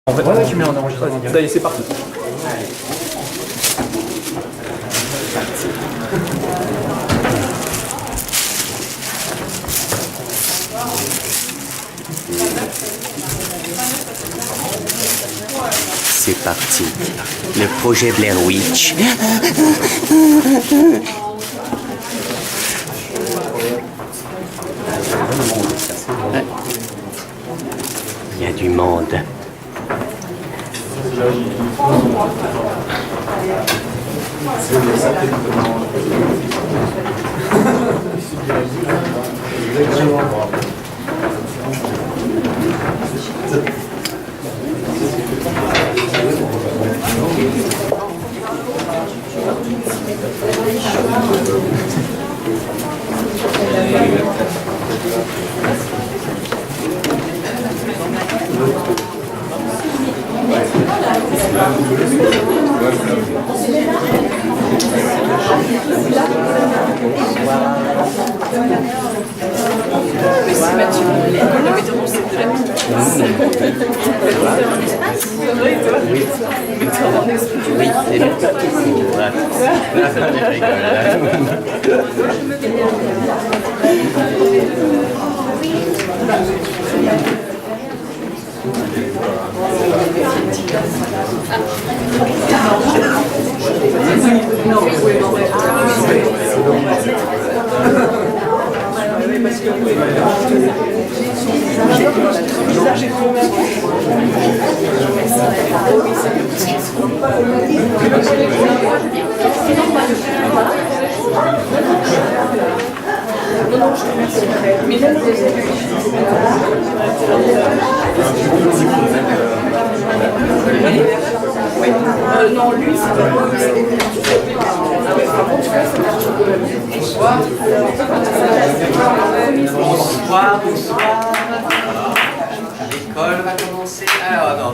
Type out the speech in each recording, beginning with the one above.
En fait, ouais, tu mets en enregistrement. Allez, c'est parti. C'est parti. Le projet Blair Witch. Il y a du monde. Merci Mathieu, le metteur en scène de la non, lui, Bonsoir, bonsoir. L'école va commencer. Alors, non.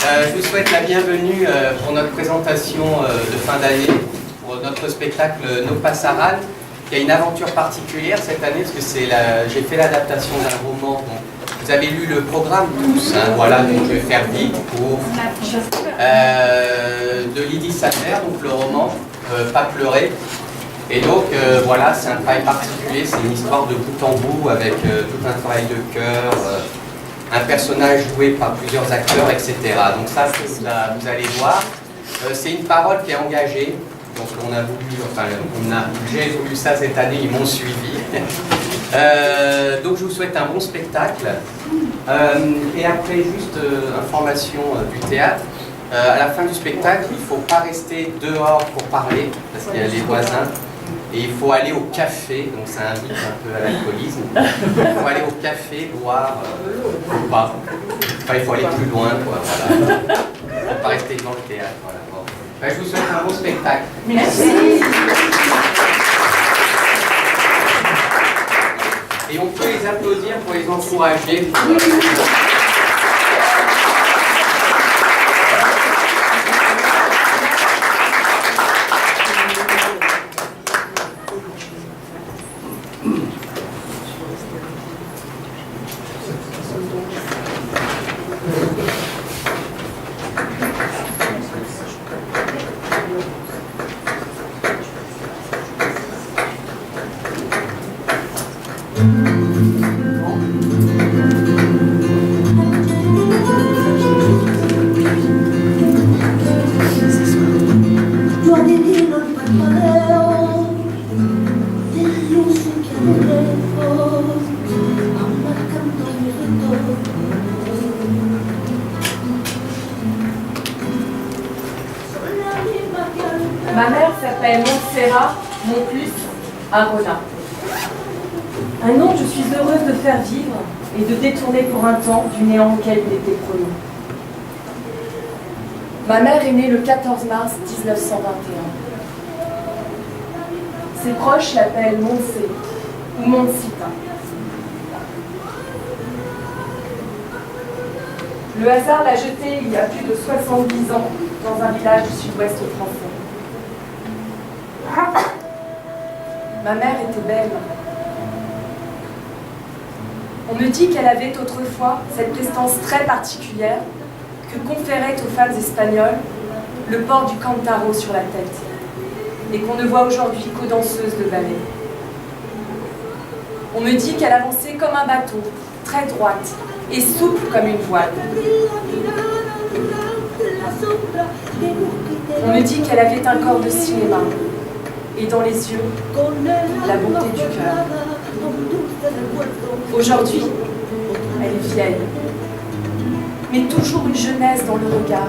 Je vous souhaite la bienvenue pour notre présentation de fin d'année, pour notre spectacle Nos Passarades, qui a une aventure particulière cette année, parce que j'ai fait l'adaptation d'un roman. Donc, vous avez lu le programme tous, hein, voilà, donc je vais faire vite pour de Lydie Satter, donc le roman Pas pleurer. Et donc voilà, c'est un travail particulier, c'est une histoire de bout en bout avec tout un travail de cœur, un personnage joué par plusieurs acteurs, etc. Donc ça, vous allez voir. C'est une parole qui est engagée. Donc on a voulu, enfin j'ai voulu ça cette année, ils m'ont suivi. Donc je vous souhaite un bon spectacle. Et après, juste information du théâtre. À la fin du spectacle, il ne faut pas rester dehors pour parler, parce qu'il y a les voisins. Et il faut aller au café, donc ça invite un peu à l'alcoolisme. Il faut aller au café, boire, ou pas. Enfin, il faut aller plus loin, quoi, voilà. Il ne faut pas rester dans le théâtre, voilà. Bon. Enfin, je vous souhaite un bon spectacle. Merci. Et on peut les applaudir pour les encourager. Ma mère s'appelle Montserrat, mon plus Arona. Un nom que je suis heureuse de faire vivre et de détourner pour un temps du néant auquel il était promis. Ma mère est née le 14 mars 1921. Ses proches l'appellent Montse ou Monsita. Le hasard l'a jetée il y a plus de 70 ans dans un village du sud-ouest français. Ma mère était belle. On me dit qu'elle avait autrefois cette prestance très particulière que conférait aux femmes espagnoles le port du cantaro sur la tête, et qu'on ne voit aujourd'hui qu'aux danseuses de ballet. On me dit qu'elle avançait comme un bateau, très droite et souple comme une voile. On me dit qu'elle avait un corps de cinéma, et dans les yeux, la bonté du cœur. Aujourd'hui, elle est vieille, mais toujours une jeunesse dans le regard,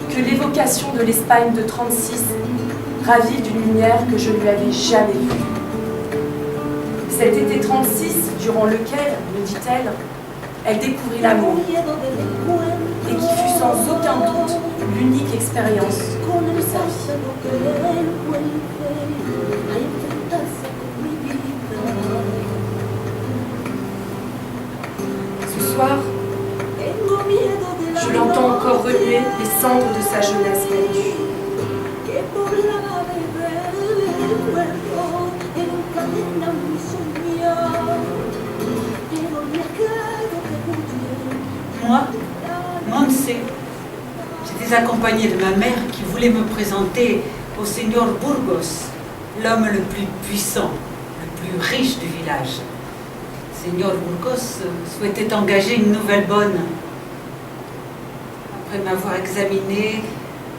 que l'évocation de l'Espagne de 36 ravive d'une lumière que je ne lui avais jamais vue. Cet été 36, durant lequel, me dit-elle, elle découvrit l'amour, et qui fut sans aucun doute l'unique expérience de sa vie. Ce soir, je l'entends encore remuer les cendres de sa jeunesse perdue. Moi, Montse, j'étais accompagnée de ma mère qui voulait me présenter au Seigneur Burgos, l'homme le plus puissant, le plus riche du village. Seigneur Burgos souhaitait engager une nouvelle bonne. Après m'avoir examinée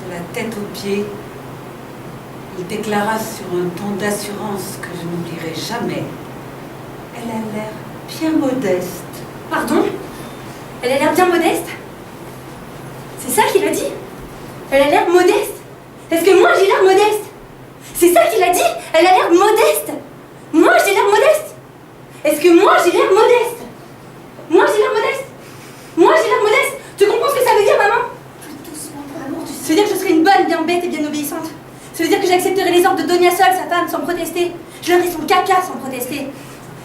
de la tête aux pieds, il déclara sur un ton d'assurance que je n'oublierai jamais. Elle a l'air bien modeste. Pardon? Elle a l'air bien modeste? C'est ça qu'il a dit? Elle a l'air modeste? Est-ce que moi j'ai l'air modeste? C'est ça qu'il a dit? Elle a l'air modeste? Moi j'ai l'air modeste? Est-ce que moi j'ai l'air modeste? Moi j'ai l'air modeste? Moi j'ai l'air modeste? Tu comprends ce que ça veut dire, maman? Plus doucement, pour l'amour du Dieu. Ça veut dire que je serai une bonne, bien bête et bien obéissante. Ça veut dire que j'accepterai les ordres de Donia Sol, sa femme, sans protester. Je donnerai son caca sans protester.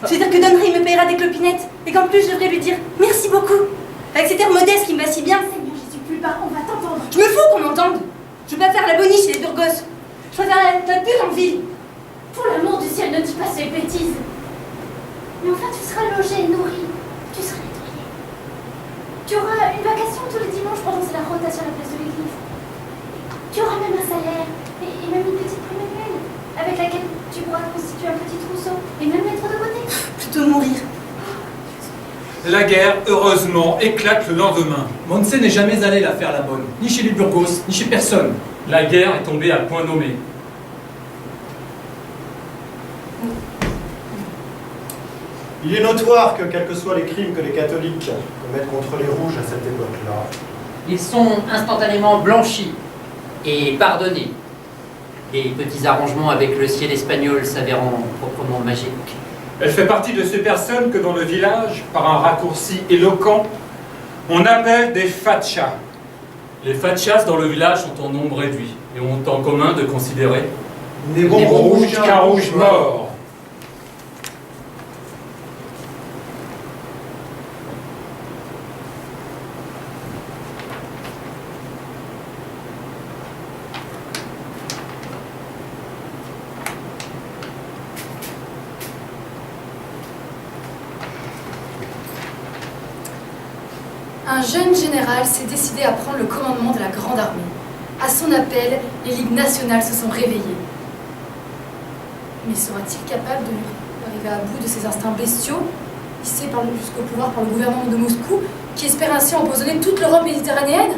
Ça veut dire que Donnery me paiera des clopinettes et qu'en plus je devrais lui dire merci beaucoup. Avec cet air modeste qui me va si bien. Seigneur Jésus, plus bas, on va t'entendre. Je me fous qu'on m'entende. Je veux pas faire la bonnie chez les Burgos. Je préfère la pute en ville. Pour l'amour du ciel, ne dis pas ces bêtises. Mais enfin, tu seras logé et nourri. Tu seras nettoyé. Tu auras une vacation tous les dimanches pour danser la rotation à la place de l'église. Tu auras même un salaire et même une petite prime annuelle avec laquelle tu pourras constituer un petit trousseau et même mettre de côté. Plutôt mourir. La guerre, heureusement, éclate le lendemain. Montse n'est jamais allé la faire la bonne, ni chez les Burgos, ni chez personne. La guerre est tombée à point nommé. Il est notoire que, quels que soient les crimes que les catholiques commettent contre les rouges à cette époque-là, ils sont instantanément blanchis et pardonnés. Les petits arrangements avec le ciel espagnol s'avérant proprement magiques. Elle fait partie de ces personnes que dans le village, par un raccourci éloquent, on appelle des fachas. Les fachas dans le village sont en nombre réduit et ont en commun de considérer des bons rouges qu'un rouge mort. Un jeune général s'est décidé à prendre le commandement de la Grande Armée. À son appel, les ligues nationales se sont réveillées. Mais sera-t-il capable d'arriver à bout de ses instincts bestiaux, hissés jusqu'au pouvoir par le gouvernement de Moscou, qui espère ainsi empoisonner toute l'Europe méditerranéenne?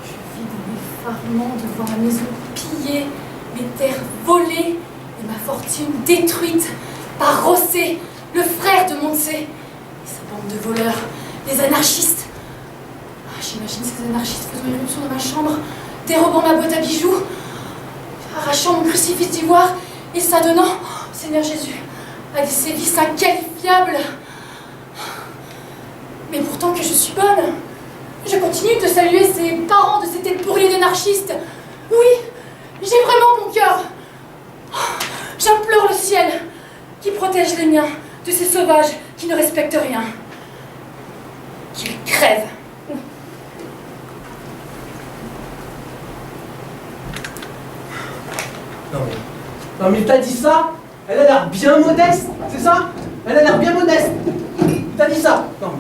Je vis dans l'effarement de voir ma maison pillée, mes terres volées et ma fortune détruite par Rossé, le frère de Montse, et sa bande de voleurs, les anarchistes. J'imagine ces anarchistes faisant irruption dans ma chambre, dérobant ma boîte à bijoux, arrachant mon crucifix d'ivoire et s'adonnant, Seigneur Jésus, à des sévices inqualifiables. Mais pourtant que je suis bonne, je continue de saluer ces parents de ces têtes pourries d'anarchistes. Oui, j'ai vraiment mon cœur. J'implore le ciel qui protège les miens de ces sauvages qui ne respectent rien. Qu'ils crèvent. Non mais t'as dit ça? Elle a l'air bien modeste, c'est ça? Elle a l'air bien modeste. T'as dit ça? Non.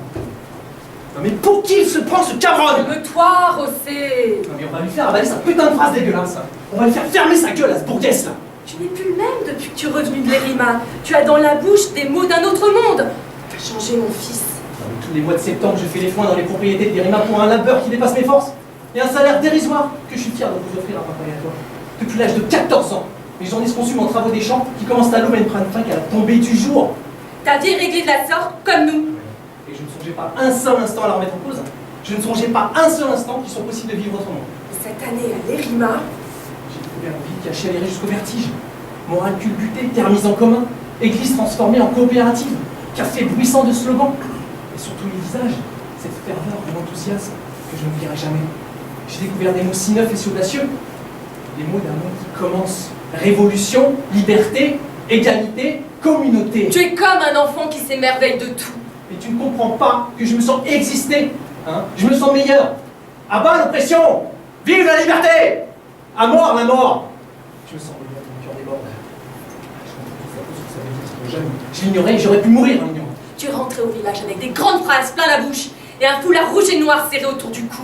Non mais pour qui il se prend ce cabron? Calme-toi, José. Non mais on va lui faire avaler sa putain de phrase dégueulasse. On va lui faire fermer sa gueule à ce bourguesse là. Tu n'es plus le même depuis que tu es revenu de l'Erima. Tu as dans la bouche des mots d'un autre monde. T'as changé, mon fils. Non, mais tous les mois de septembre, je fais les foins dans les propriétés de Derima pour un labeur qui dépasse mes forces. Et un salaire dérisoire que je suis fier de vous offrir à papa et à toi. Depuis l'âge de 14 ans, mes journées se consument en travaux des champs qui commencent à l'aube et ne prennent fin qu'à la tombée du jour. Ta vie est réglée de la sorte, comme nous. Et je ne songeais pas un seul instant à la remettre en cause. Je ne songeais pas un seul instant qu'il soit possible de vivre autrement. Et cette année à l'Erima, J'ai découvert une vie qui accélérée jusqu'au vertige. Morale culbutée, terre mise en commun, église transformée en coopérative, café bruissant de slogans. Et surtout les visages, cette ferveur et l'enthousiasme que je n'oublierai jamais. J'ai découvert des mots si neufs et si audacieux. Les mots d'un monde qui commence. Révolution, liberté, égalité, communauté. tu es comme un enfant qui s'émerveille de tout. Mais tu ne comprends pas que je me sens exister. Hein, je me sens meilleur. À bas l'oppression. Vive la liberté. À mort la mort. Je me sens meilleur, mon cœur déborde. Je l'ignorais et j'aurais pu mourir en l'ignorant. Tu es rentré au village avec des grandes phrases plein la bouche et un foulard rouge et noir serré autour du cou.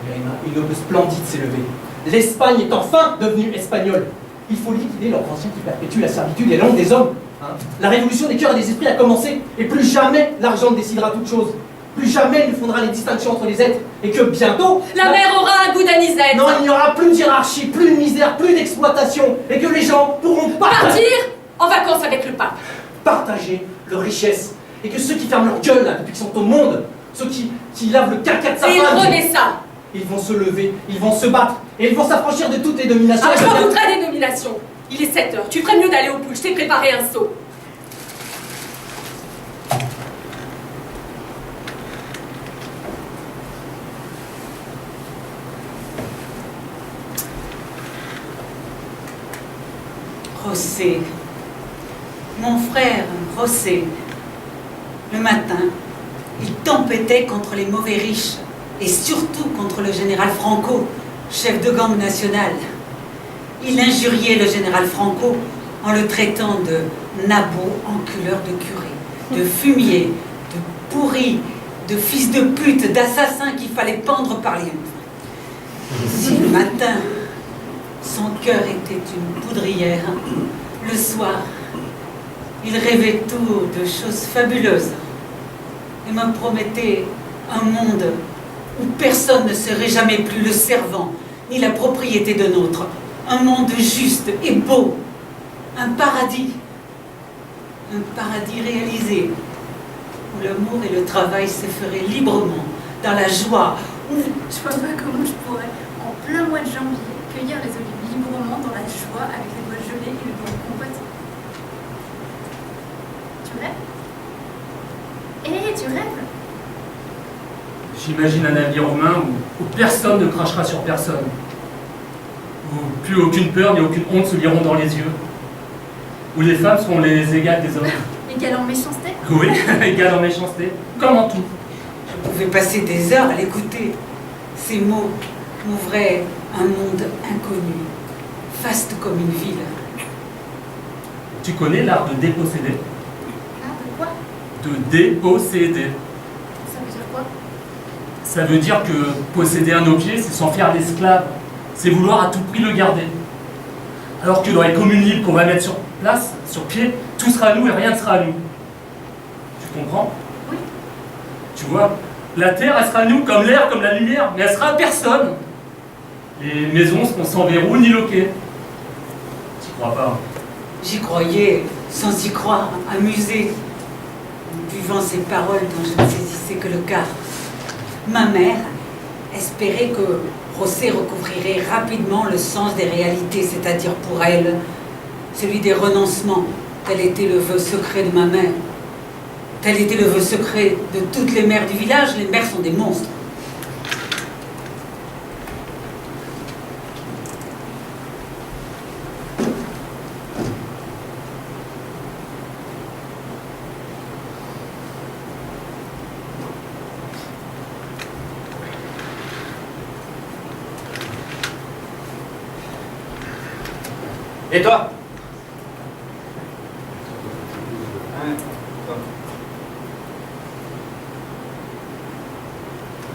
À Lérima, une aube splendide s'est levée. L'Espagne est enfin devenue espagnole. Il faut liquider leur ancien qui perpétue la servitude et l'ombre des hommes. Hein. La révolution des cœurs et des esprits a commencé, et plus jamais l'argent ne décidera toute chose. Plus jamais il ne fondra les distinctions entre les êtres, et que bientôt... La mer aura un goût d'anisette. Non, il n'y aura plus de hiérarchie, plus de misère, plus d'exploitation, et que les gens pourront Partir en vacances avec le pape. partager leurs richesses, et que ceux qui ferment leur gueule là, depuis qu'ils sont au monde, ceux qui lavent le caca de sa Et il femme, renaît ça. ils vont se lever, ils vont se battre, et ils vont s'affranchir de toutes les dominations. Ah, je m'en foutrais des nominations. Il est 7 heures. Tu ferais mieux d'aller au pool. Je t'ai préparé un seau. José, mon frère José, le matin, il tempêtait contre les mauvais riches et surtout contre le général Franco, chef de gang national. Il injuriait le général Franco en le traitant de nabot, enculeur de curé, de fumier, de pourri, de fils de pute, d'assassin qu'il fallait pendre par les mains. Si le matin, son cœur était une poudrière, le soir, il rêvait tout de choses fabuleuses et me promettait un monde où personne ne serait jamais plus le servant ni la propriété d'un autre. Un monde juste et beau, un paradis réalisé, où l'amour et le travail se feraient librement, dans la joie, où... Je vois pas comment je pourrais, en plein mois de janvier, cueillir les olives librement dans la joie avec les doigts gelés et le blanc compoté. Tu rêves? Eh, tu rêves? J'imagine un avenir humain où personne ne crachera sur personne. Où plus aucune peur ni aucune honte se liront dans les yeux. Où les femmes seront les égales des hommes. Égales en méchanceté? Oui, égales en méchanceté. Comme en tout. Je pouvais passer des heures à l'écouter. Ces mots m'ouvraient un monde inconnu, vaste comme une ville. Tu connais l'art de déposséder? Ah, de quoi? De déposséder. Ça veut dire quoi? Ça veut dire que posséder un objet, c'est s'en faire l'esclave. C'est vouloir à tout prix le garder. Alors que dans les communes libres qu'on va mettre sur place, sur pied, tout sera à nous et rien ne sera à nous. Tu comprends? Oui. Tu vois, la terre, elle sera à nous comme l'air, comme la lumière, mais elle sera à personne. Les maisons seront sans verrou ni loquets. T'y crois pas? J'y croyais, sans y croire, amusée, buvant ces paroles dont je ne saisissais que le quart. Ma mère espérait que José recouvrirait rapidement le sens des réalités, c'est-à-dire pour elle, celui des renoncements. Tel était le vœu secret de ma mère. Tel était le vœu secret de toutes les mères du village. Les mères sont des monstres. Et toi?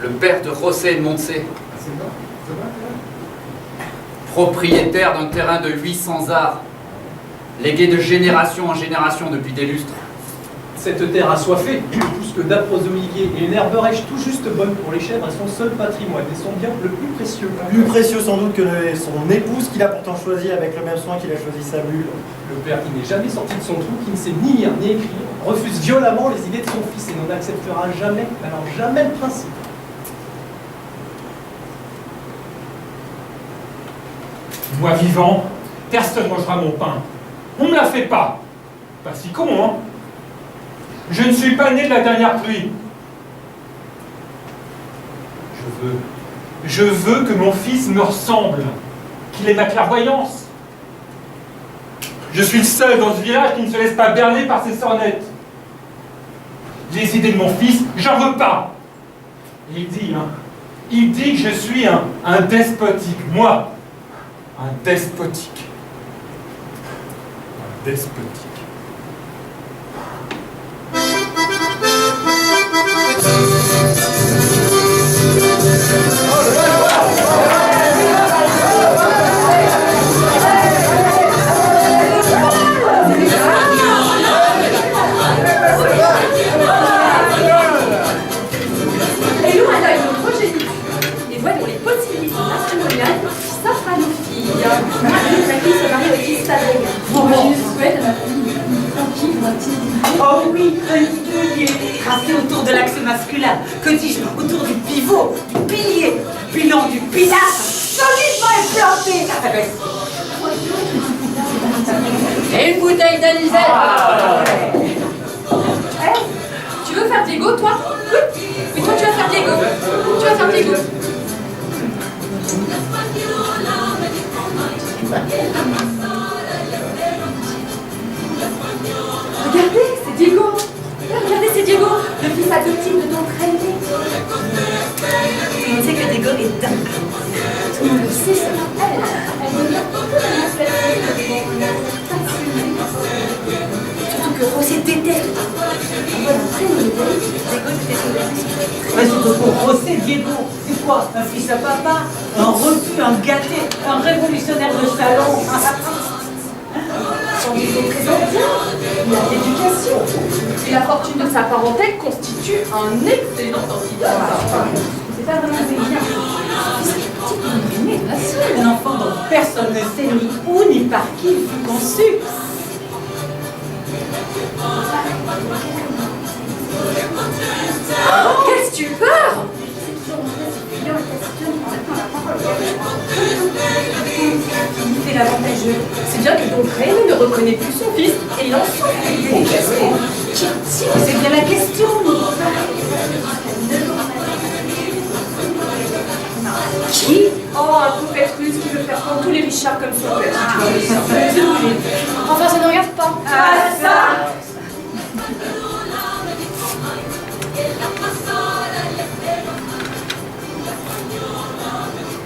le père de José de Montse, propriétaire d'un terrain de 800 arts, légué de génération en génération depuis des lustres. Cette terre assoiffée pousse que d'âpres oliviers et une herberèche tout juste bonne pour les chèvres est son seul patrimoine et son bien le plus précieux. Plus précieux sans doute que son épouse qu'il a pourtant choisi avec le même soin qu'il a choisi sa mule. Le père qui n'est jamais sorti de son trou, qui ne sait ni lire ni écrire, refuse violemment les idées de son fils et n'en acceptera jamais, alors jamais le principe. Moi vivant, personne ne mangera mon pain. On me la fait pas. Pas si con, hein? Je ne suis pas né de la dernière pluie. Je veux que mon fils me ressemble, qu'il ait ma clairvoyance. Je suis le seul dans ce village qui ne se laisse pas berner par ses sornettes. Les idées de mon fils, j'en veux pas. Il dit que je suis un despotique. Moi, un despotique. Un despotique. Et nous, elle a une progéniture. Et voyons les possibilités matrimoniales s'offrent à nos filles. Ma fille se marie avec Isabelle. Je souhaite à ma fille tranquille, tranquille. Oh oui, un gueulier tracé autour de l'axe masculin. Que dis-je? Autour du pivot, du pilier, du pilon, du pilastre, solidement implanté. Et une bouteille d'anisette. Tu veux faire Diego, toi? Oui. Mais toi, tu vas faire Diego. Tu vas faire Diego. Regardez, c'est Diego. Regardez, c'est Diego, le fils adoptif de Don René. Tout le monde sait que Diego est dingue. Tout le monde le sait, c'est elle. Elle devient un peu la surtout que Rosé déteste. On va l'entraîner, Diego, c'était son dernier. Mais surtout pour José Diego, c'est quoi? Un fils à papa? Un repu, un gâté, un révolutionnaire de salon? Son Diego présente bien. Il a de l'éducation. Et la fortune de sa parentèle constitue un excellent antidote. C'est pas vraiment bien. Un enfant dont personne ne sait ni où ni par qui il fut conçu. Qu'est-ce que tu peur? Il fait l'avantageux. C'est bien que Don René ne reconnaît plus son fils et il en souffre. C'est bien la question. Qui? Oh, un prophète russe qui veut faire prendre tous les Richards comme son père. Enfin, ça ne regarde pas. Ah, ça!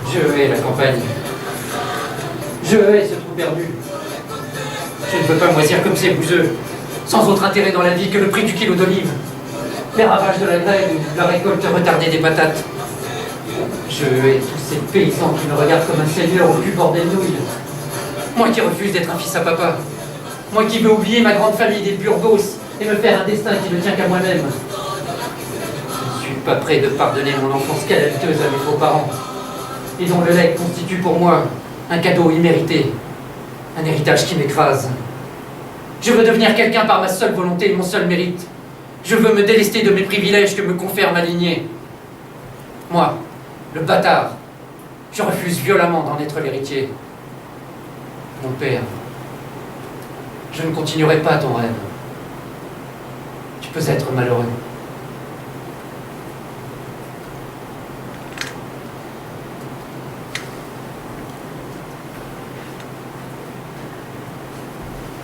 Je hais la campagne. Je hais ce trou perdu. Je ne veux pas moisir comme ces bouseux, sans autre intérêt dans la vie que le prix du kilo d'olive, les ravages de la grêle ou la récolte retardée des patates. Je hais tous ces paysans qui me regardent comme un seigneur au plus bordel nouille. Moi qui refuse d'être un fils à papa. Moi qui veux oublier ma grande famille des Burgos et me faire un destin qui ne tient qu'à moi-même. Je ne suis pas prêt de pardonner mon enfance calamiteuse à mes faux parents, et dont le legs constitue pour moi un cadeau immérité, un héritage qui m'écrase. Je veux devenir quelqu'un par ma seule volonté et mon seul mérite. Je veux me délester de mes privilèges que me confère ma lignée. Moi, le bâtard, je refuse violemment d'en être l'héritier. Mon père, je ne continuerai pas ton rêve. Tu peux être malheureux.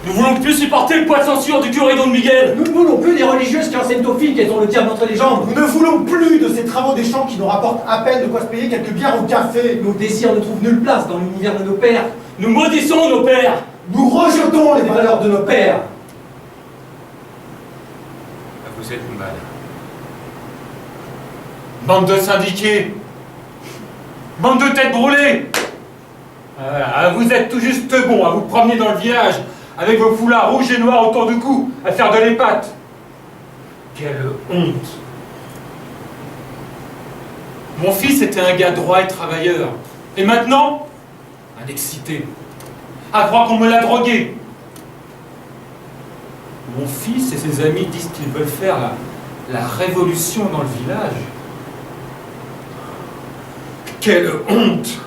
Nous voulons plus supporter le poids de censure du curé Don Miguel. Nous ne voulons plus des religieuses qui enseignent aux filles qu'elles ont le diable entre les jambes. Nous ne voulons plus de ces travaux des champs qui nous rapportent à peine de quoi se payer quelques bières au café. Nos désirs ne trouvent nulle place dans l'univers de nos pères. Nous maudissons nos pères. Nous rejetons les valeurs de nos pères. Vous êtes mal. Bande de syndiqués. Bande de têtes brûlées. Vous êtes tout juste bons à vous promener dans le village avec vos foulards rouges et noirs autour du cou, à faire de l'épate. Quelle honte! Mon fils était un gars droit et travailleur. Et maintenant, un excité. À croire qu'on me l'a drogué. Mon fils et ses amis disent qu'ils veulent faire la révolution dans le village. Quelle honte!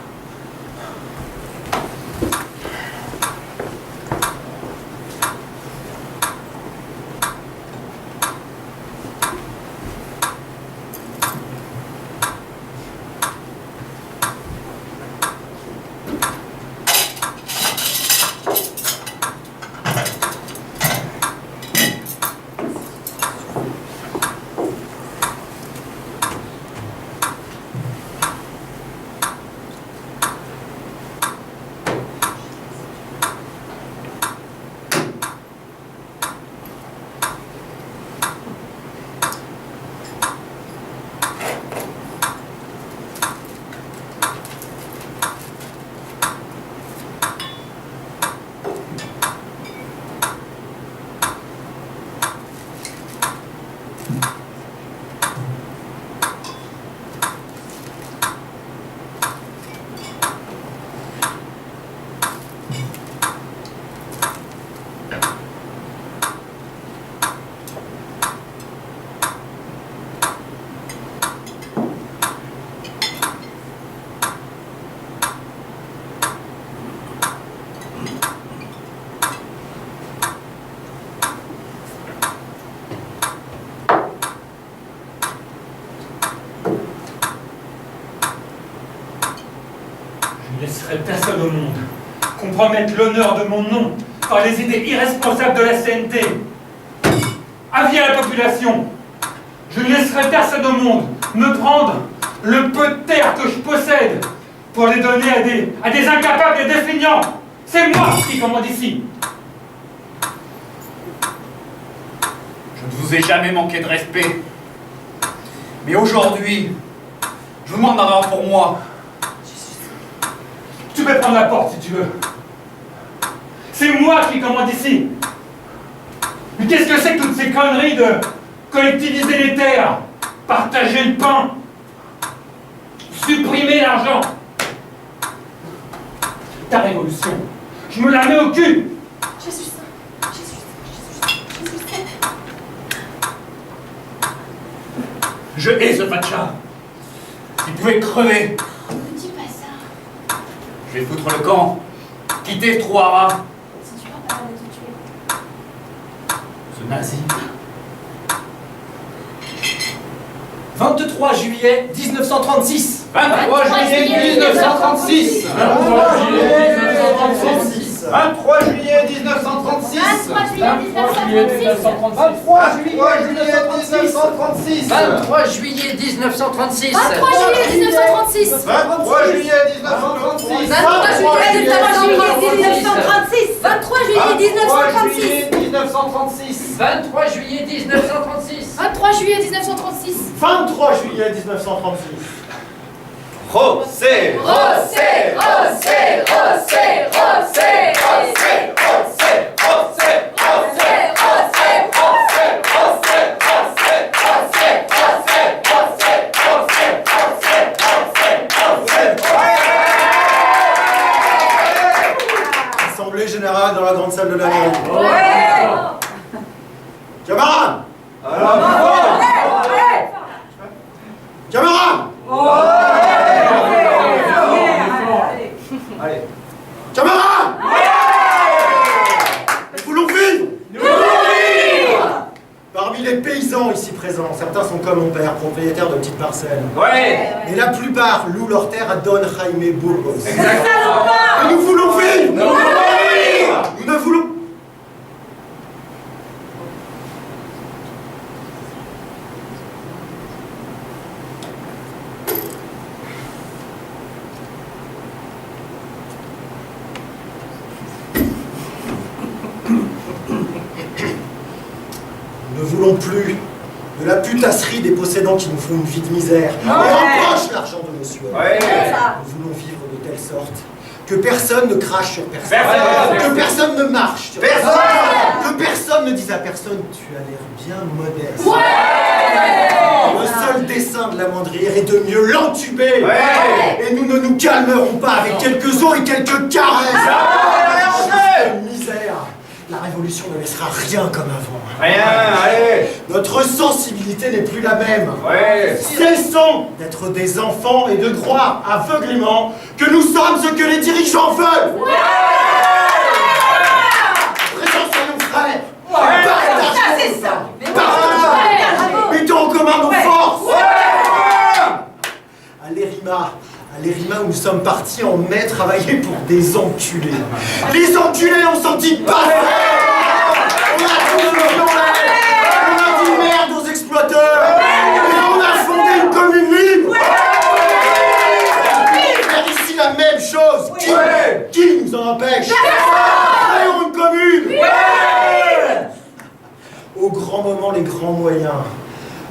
Je ne laisserai personne au monde compromettre l'honneur de mon nom par les idées irresponsables de la CNT. Avis à la population, je ne laisserai personne au monde me prendre le peu de terre que je possède pour les donner à des incapables et des feignants. C'est moi qui commande ici. Je ne vous ai jamais manqué de respect. Mais aujourd'hui, je vous demande d'en avoir pour moi. Tu peux prendre la porte si tu veux. C'est moi qui commande ici. Mais qu'est-ce que c'est que toutes ces conneries de collectiviser les terres, partager le pain, supprimer l'argent? Ta révolution, je me la mets au cul. Je suis ça. Je suis ça. Je hais ce facha. Il pouvait crever. Ne dis pas ça. Je vais foutre le camp, quitter Troara. Si tu vas pas de te tuer. Ce nazi. 23 juillet 1936. 23 juillet 1936. 23 juillet 1936. 23 juillet 1936. 23 juillet 1936. 23 juillet 1936. 23 juillet 1936. 23 juillet 1936. 23 juillet 1936. 23 juillet 1936. 23 juillet 1936. 1936. 23 juillet 1936. 23 juillet 1936. 23 juillet 1936. José. Rosé, Rosé, Rosé, Rosé, Assemblée générale dans la grande salle de la mairie. Camarades! Camarades! Allez. Camarades! Nous voulons vivre! Parmi les paysans ici présents, certains sont comme mon père, propriétaires de petites parcelles. Ouais. Mais la plupart louent leur terre à Don Jaime Burgos. Et nous voulons vivre! Nous ne voulons... Nous ne voulons plus de la la putasserie des possédants qui nous font une vie de misère et empochent l'argent de nos sueurs. Nous voulons vivre de telle sorte que personne ne crache sur personne, que personne ne marche sur personne, que personne ne dise à personne « tu as l'air bien modeste ». Le seul dessein de l'amoindrir est de mieux l'entuber. Et nous ne nous calmerons pas avec quelques os et quelques caresses. Misère. La révolution ne laissera rien comme avant. Rien, allez. Notre sensibilité n'est plus la même. Cessons d'être des enfants et de croire aveuglément que nous sommes ce que les dirigeants veulent. Présents soyons frères. Partageons ça. Mettons en commun nos forces. À l'Érima où nous sommes partis en mai travailler pour des enculés. Les enculés ont senti passer. On a tous le plan, on a dit merde aux exploiteurs. Et on a fondé une commune libre. Faire ici la même chose. Qui nous en empêche? Créons une commune. Au grand moment, les grands moyens.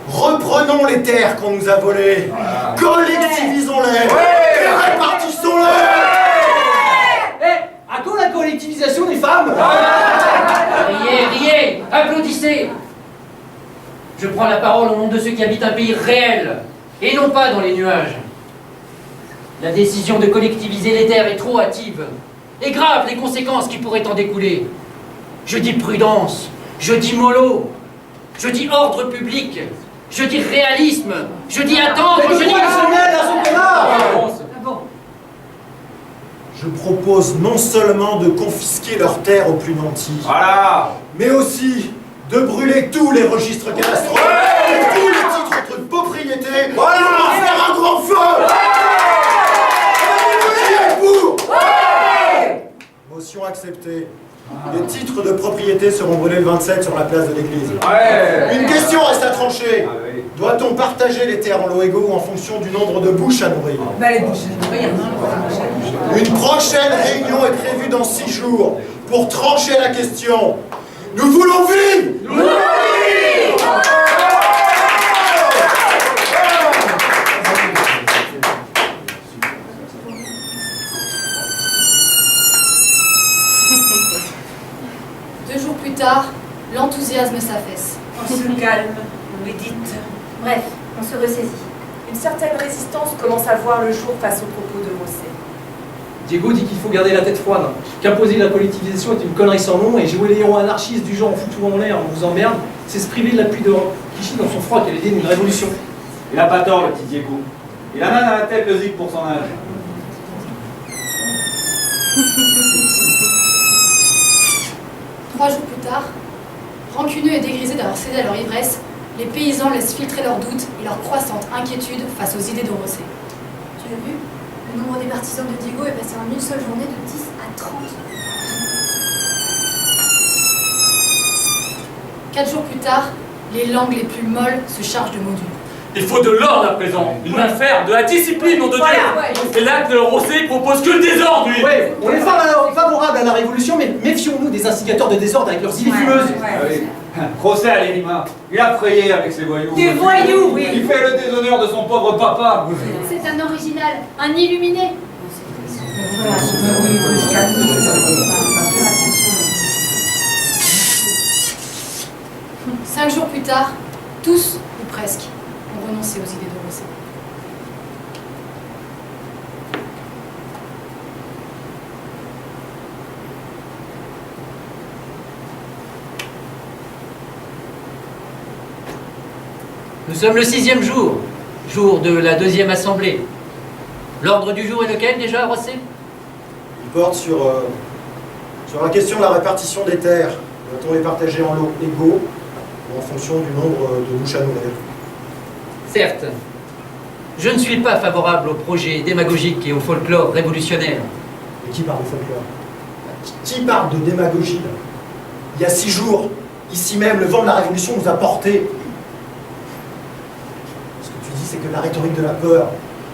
Reprenons les terres qu'on nous a volées, collectivisons-les, et répartissons-les. À quand la collectivisation des femmes? Riez, applaudissez. Je prends la parole au nom de ceux qui habitent un pays réel, et non pas dans les nuages. La décision de collectiviser les terres est trop hâtive, et grave les conséquences qui pourraient en découler. Je dis prudence, je dis mollo, je dis ordre public, je dis réalisme, je dis attendre, je dis... Je propose non seulement de confisquer leurs terres aux plus nantis, mais aussi de brûler tous les registres cadastraux et tous les titres de propriété pour en faire un grand feu. Qui est pour? Motion acceptée. Les titres de propriété seront brûlés le 27 sur la place de l'église. Une question reste à trancher. Doit-on partager les terres en lots égaux ou en fonction du nombre de bouches à nourrir? Une prochaine réunion est prévue dans 6 jours pour trancher la question. Nous voulons vivre! Deux jours plus tard, l'enthousiasme s'affaisse. On se calme, on médite. Bref, on se ressaisit. Une certaine résistance commence à voir le jour face aux propos de Rosset. Diego dit qu'il faut garder la tête froide, qu'imposer la collectivisation est une connerie sans nom, et jouer les héros anarchistes du genre on fout tout en l'air, on vous emmerde, c'est se priver de l'appui de Kishi dans son froid qu'elle est d'une révolution. Il a pas tort, le petit Diego. Il a mal à la tête, le zig, pour son âge. 3 jours plus tard, rancuneux et dégrisés d'avoir cédé à leur ivresse, les paysans laissent filtrer leurs doutes et leur croissante inquiétude face aux idées de Rosset. Tu as vu? Le nombre des partisans de Diego est passé en une seule journée de 10 à 30. 4 jours plus tard, les langues les plus molles se chargent de modules. Il faut de l'ordre à présent, une main ferme, de la discipline, nom de Dieu. Et là que Rosset propose que le désordre, lui. On est favorable à la révolution, mais méfions-nous des instigateurs de désordre avec leurs idées fumeuses. Rosset à l'Érima, il a frayé avec ses voyous. Des voyous, oui. Il fait le déshonneur de son pauvre papa. C'est un original, un illuminé. Cinq jours plus tard, tous, ou presque, ont renoncé aux idées de Rosset. Nous sommes le 6e jour, jour de la 2e assemblée. L'ordre du jour est lequel déjà, Rosset? Il porte sur la question de la répartition des terres. Doit-on les partager en lots égaux ou en fonction du nombre de bouches à nourrir? Certes, je ne suis pas favorable au projet démagogique et au folklore révolutionnaire. Et qui parle de folklore? Qui parle de démagogie? Il y a 6 jours, ici même, le vent de la révolution nous a portés. Ce que tu dis, c'est que la rhétorique de la peur.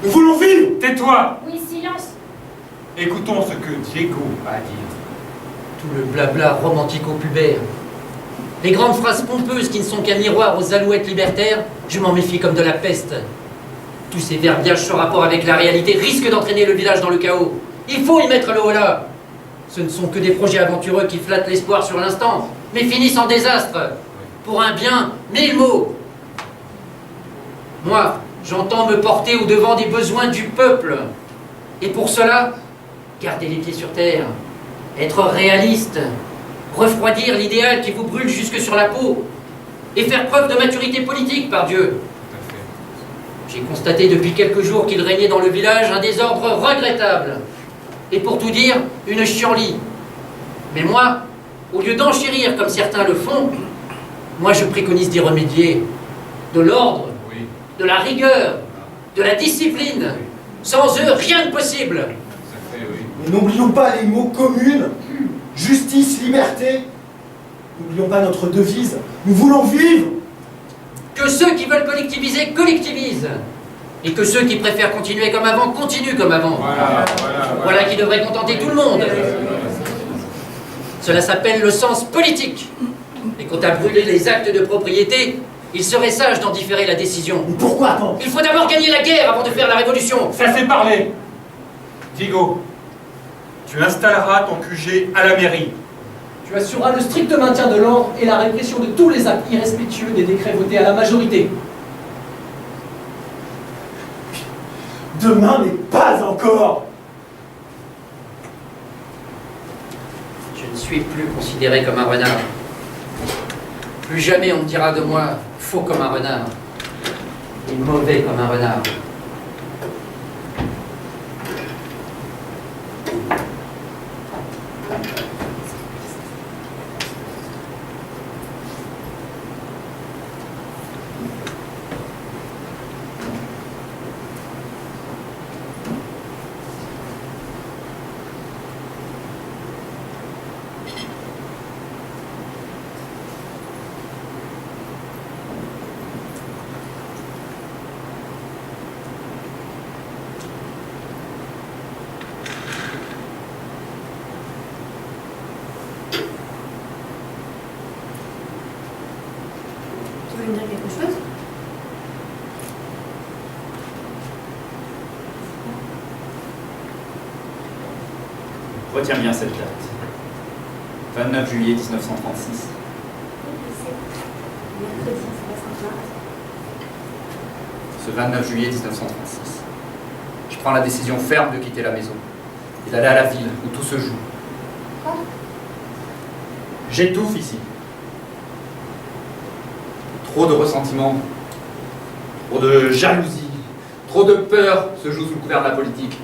Nous voulons vivre! Tais-toi! Oui, silence. Écoutons ce que Diego a à dire. Tout le blabla romantico-pubère. Les grandes phrases pompeuses qui ne sont qu'un miroir aux alouettes libertaires, je m'en méfie comme de la peste. Tous ces verbiages sans rapport avec la réalité risquent d'entraîner le village dans le chaos. Il faut y mettre le holà. Ce ne sont que des projets aventureux qui flattent l'espoir sur l'instant, mais finissent en désastre. Pour un bien, 1000 mots. Moi, j'entends me porter au-devant des besoins du peuple. Et pour cela, garder les pieds sur terre, être réaliste, refroidir l'idéal qui vous brûle jusque sur la peau, et faire preuve de maturité politique, par Dieu. J'ai constaté depuis quelques jours qu'il régnait dans le village un désordre regrettable. Et pour tout dire, une chienlit. Mais moi, au lieu d'enchérir comme certains le font, moi je préconise d'y remédier. De l'ordre, de la rigueur, de la discipline. Sans eux, rien de possible. Mais n'oublions pas les mots communs. Justice, liberté. N'oublions pas notre devise. Nous voulons vivre. Que ceux qui veulent collectiviser, collectivisent. Et que ceux qui préfèrent continuer comme avant, continuent comme avant. Voilà qui devrait contenter tout le monde. Cela s'appelle le sens politique. Et quant à brûler les actes de propriété, il serait sage d'en différer la décision. Mais pourquoi attendre? Il faut d'abord gagner la guerre avant de faire la révolution. Ça s'est parlé. Vigo, tu installeras ton QG à la mairie. Tu assureras le strict maintien de l'ordre et la répression de tous les actes irrespectueux des décrets votés à la majorité. Demain, mais pas encore. Je ne suis plus considéré comme un renard. Plus jamais on me dira de moi faux comme un renard et mauvais comme un renard. Tu veux me dire quelque chose? Retiens bien cette date. 29 juillet 1936. Mercredi, c'est la Sainte-Marthe. Ce 29 juillet 1936, je prends la décision ferme de quitter la maison et d'aller à la ville où tout se joue. Quoi? J'étouffe ici. Trop de ressentiment, trop de jalousie, trop de peur se joue sous le couvert de la politique.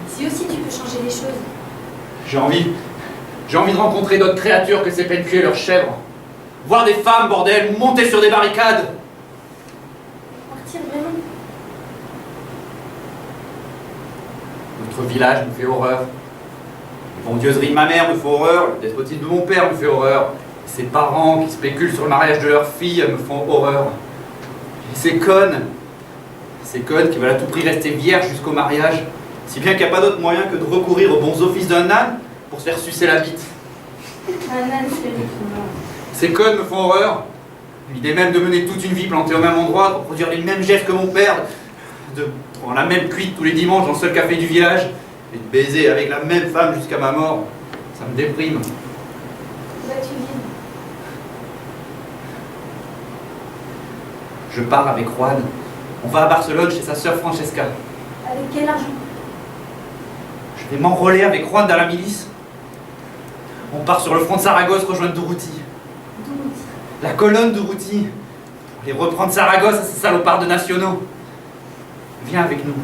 Si aussi tu peux changer les choses. J'ai envie de rencontrer d'autres créatures que ces peines tuer leurs chèvres. Voir des femmes, bordel, monter sur des barricades. Partir vraiment? Notre village me fait horreur. Les bondieuseries de ma mère me font horreur. Le despotisme de mon père me fait horreur. Ces parents qui spéculent sur le mariage de leur fille me font horreur. Et ces connes qui veulent à tout prix rester vierges jusqu'au mariage, si bien qu'il n'y a pas d'autre moyen que de recourir aux bons offices d'un âne pour se faire sucer la bite. Un âne, c'est effectivement. Ces connes me font horreur. L'idée même de mener toute une vie plantée au même endroit, de reproduire les mêmes gestes que mon père, de prendre la même cuite tous les dimanches dans le seul café du village, et de baiser avec la même femme jusqu'à ma mort, ça me déprime. Où vas-tu vivre? Je pars avec Juan. On va à Barcelone chez sa sœur Francesca. Avec quel argent? Je vais m'enrôler avec Juan dans la milice. On part sur le front de Saragosse rejoindre Durruti. Durruti. La colonne Durruti. Pour les reprendre Saragosse à ces salopards de nationaux. Viens avec nous.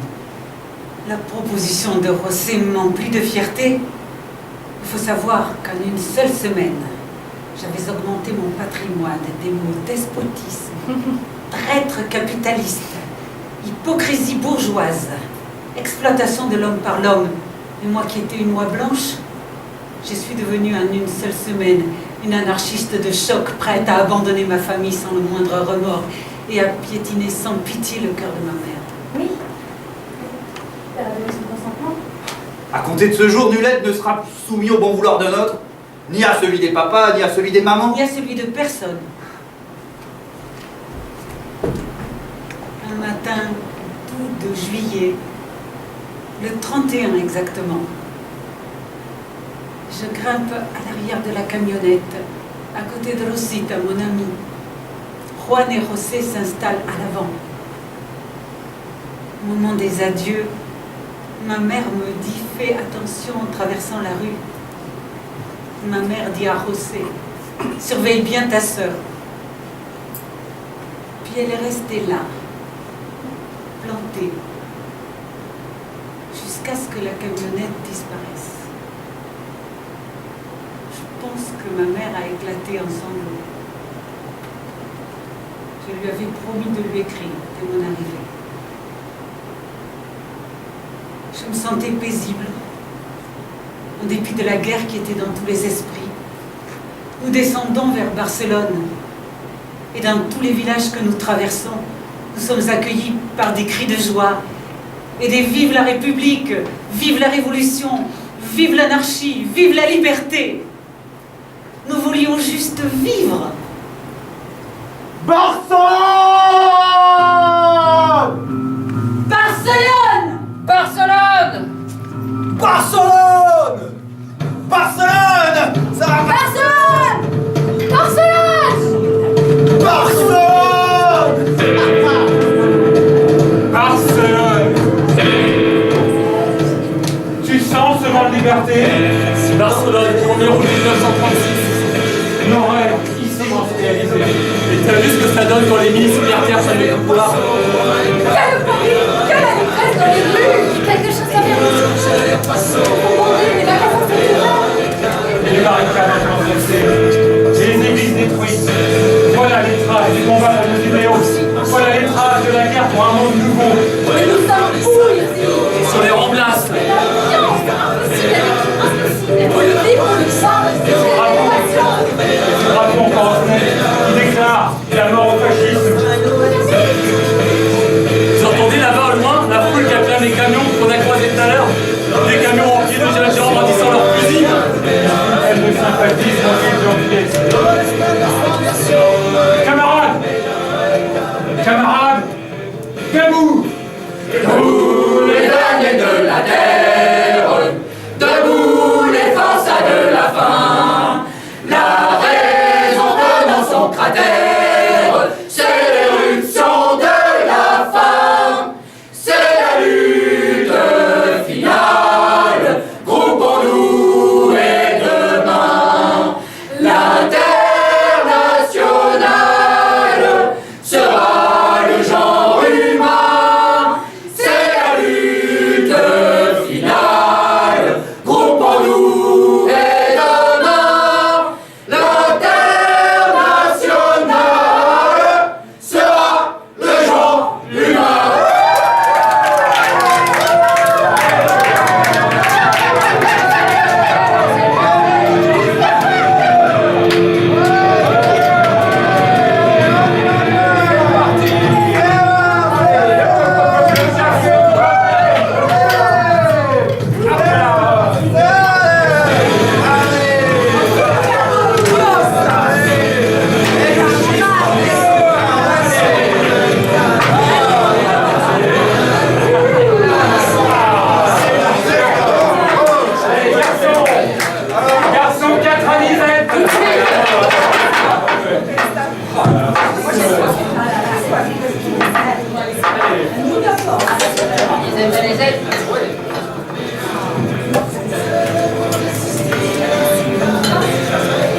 La proposition de José m'emplit de fierté. Il faut savoir qu'en une seule semaine, j'avais augmenté mon patrimoine des mots despotisme, traître capitaliste, hypocrisie bourgeoise, exploitation de l'homme par l'homme. Et moi qui étais une oie blanche, je suis devenue en une seule semaine une anarchiste de choc, prête à abandonner ma famille sans le moindre remords et à piétiner sans pitié le cœur de ma mère. Oui. Elle a donné son consentement. À compter de ce jour, nul être ne sera soumis au bon vouloir d'un autre. Ni à celui des papas, ni à celui des mamans. Ni à celui de personne. Un matin d'août de juillet, le 31 exactement, je grimpe à l'arrière de la camionnette, à côté de Rosita, mon amie. Juan et José s'installent à l'avant. Au moment des adieux, ma mère me dit « Fais attention en traversant la rue ». Ma mère dit à José « Surveille bien ta sœur ». Puis elle est restée là, plantée, jusqu'à ce que la camionnette disparaisse. Je pense que ma mère a éclaté en sanglots. Je lui avais promis de lui écrire dès mon arrivée. Je me sentais paisible, en dépit de la guerre qui était dans tous les esprits. Nous descendons vers Barcelone, et dans tous les villages que nous traversons, nous sommes accueillis par des cris de joie et des « Vive la République »,« Vive la Révolution »,« Vive l'anarchie »,« Vive la liberté ». Nous voulions juste vivre. Barcelone! Barcelone! Barcelone! Barcelone! Barcelone! Ça va Barcelone! Barcelone! Barcelone! Barcelone! Tu sens ce vent de liberté? Barcelone, 1er août 1936. Nos rêves, ici, vont se réaliser. Et t'as vu ce que ça donne quand les milices milliardaires prennent le pouvoir? Quel bruit! Que la détresse dans les rues! Quelque chose à faire ici! Oh mon Dieu, les magasins sont ouverts! Et les barricades renversées. Et les églises détruites. Voilà les traces du combat pour nos idéaux. Voilà les traces de la guerre pour un monde nouveau. Mais nous sommes où ici? Et si on les remplace? L'ambiance! Impossible! Impossible! Vivre le sang! Ce drapeau encore en fenêtre qui déclare la mort au fascisme. Vous entendez là-bas au loin la foule qui acclame les camions qu'on a croisés tout à l'heure? Des camions remplis de jeunes gens brandissant leurs fusils. Elle me sympathise, moi aussi pièce. Camarades! Camarades! Debout! Debout les derniers de la terre, debout les forçats de la faim. La raison dans son cratère, c'est l'éruption de la faim. C'est la lutte finale, groupons-nous et demain l'international sera le genre humain. C'est la lutte finale, groupons-nous et demain l'international sera le genre humain. Garçon 4 à Lisette!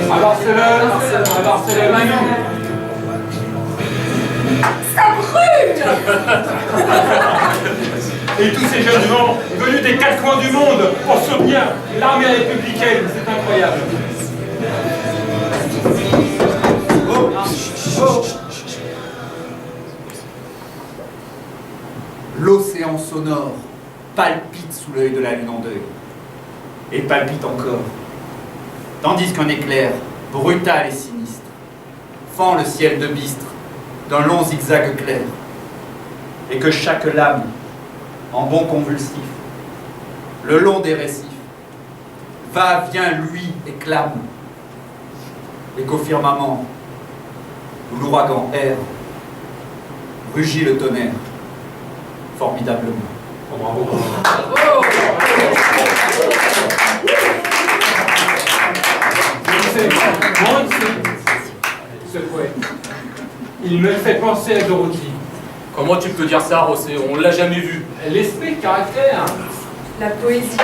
À Barcelone, Ça brûle! et tous ces jeunes gens venus des quatre coins du monde pour soutenir l'armée républicaine, c'est incroyable. L'océan sonore palpite sous l'œil de la lune en deuil. Et palpite encore. Tandis qu'un éclair, brutal et sinistre, fend le ciel de bistre d'un long zigzag clair. Et que chaque lame, en bond convulsif, le long des récifs, va, vient, lui, et clame l'écho firmament, où l'ouragan erre, rugit le tonnerre, formidablement. Oh, bravo. Ce poète, il me fait penser à Dorothy. Comment tu peux dire ça, Rossé? On l'a jamais vu. L'esprit de caractère. La poésie.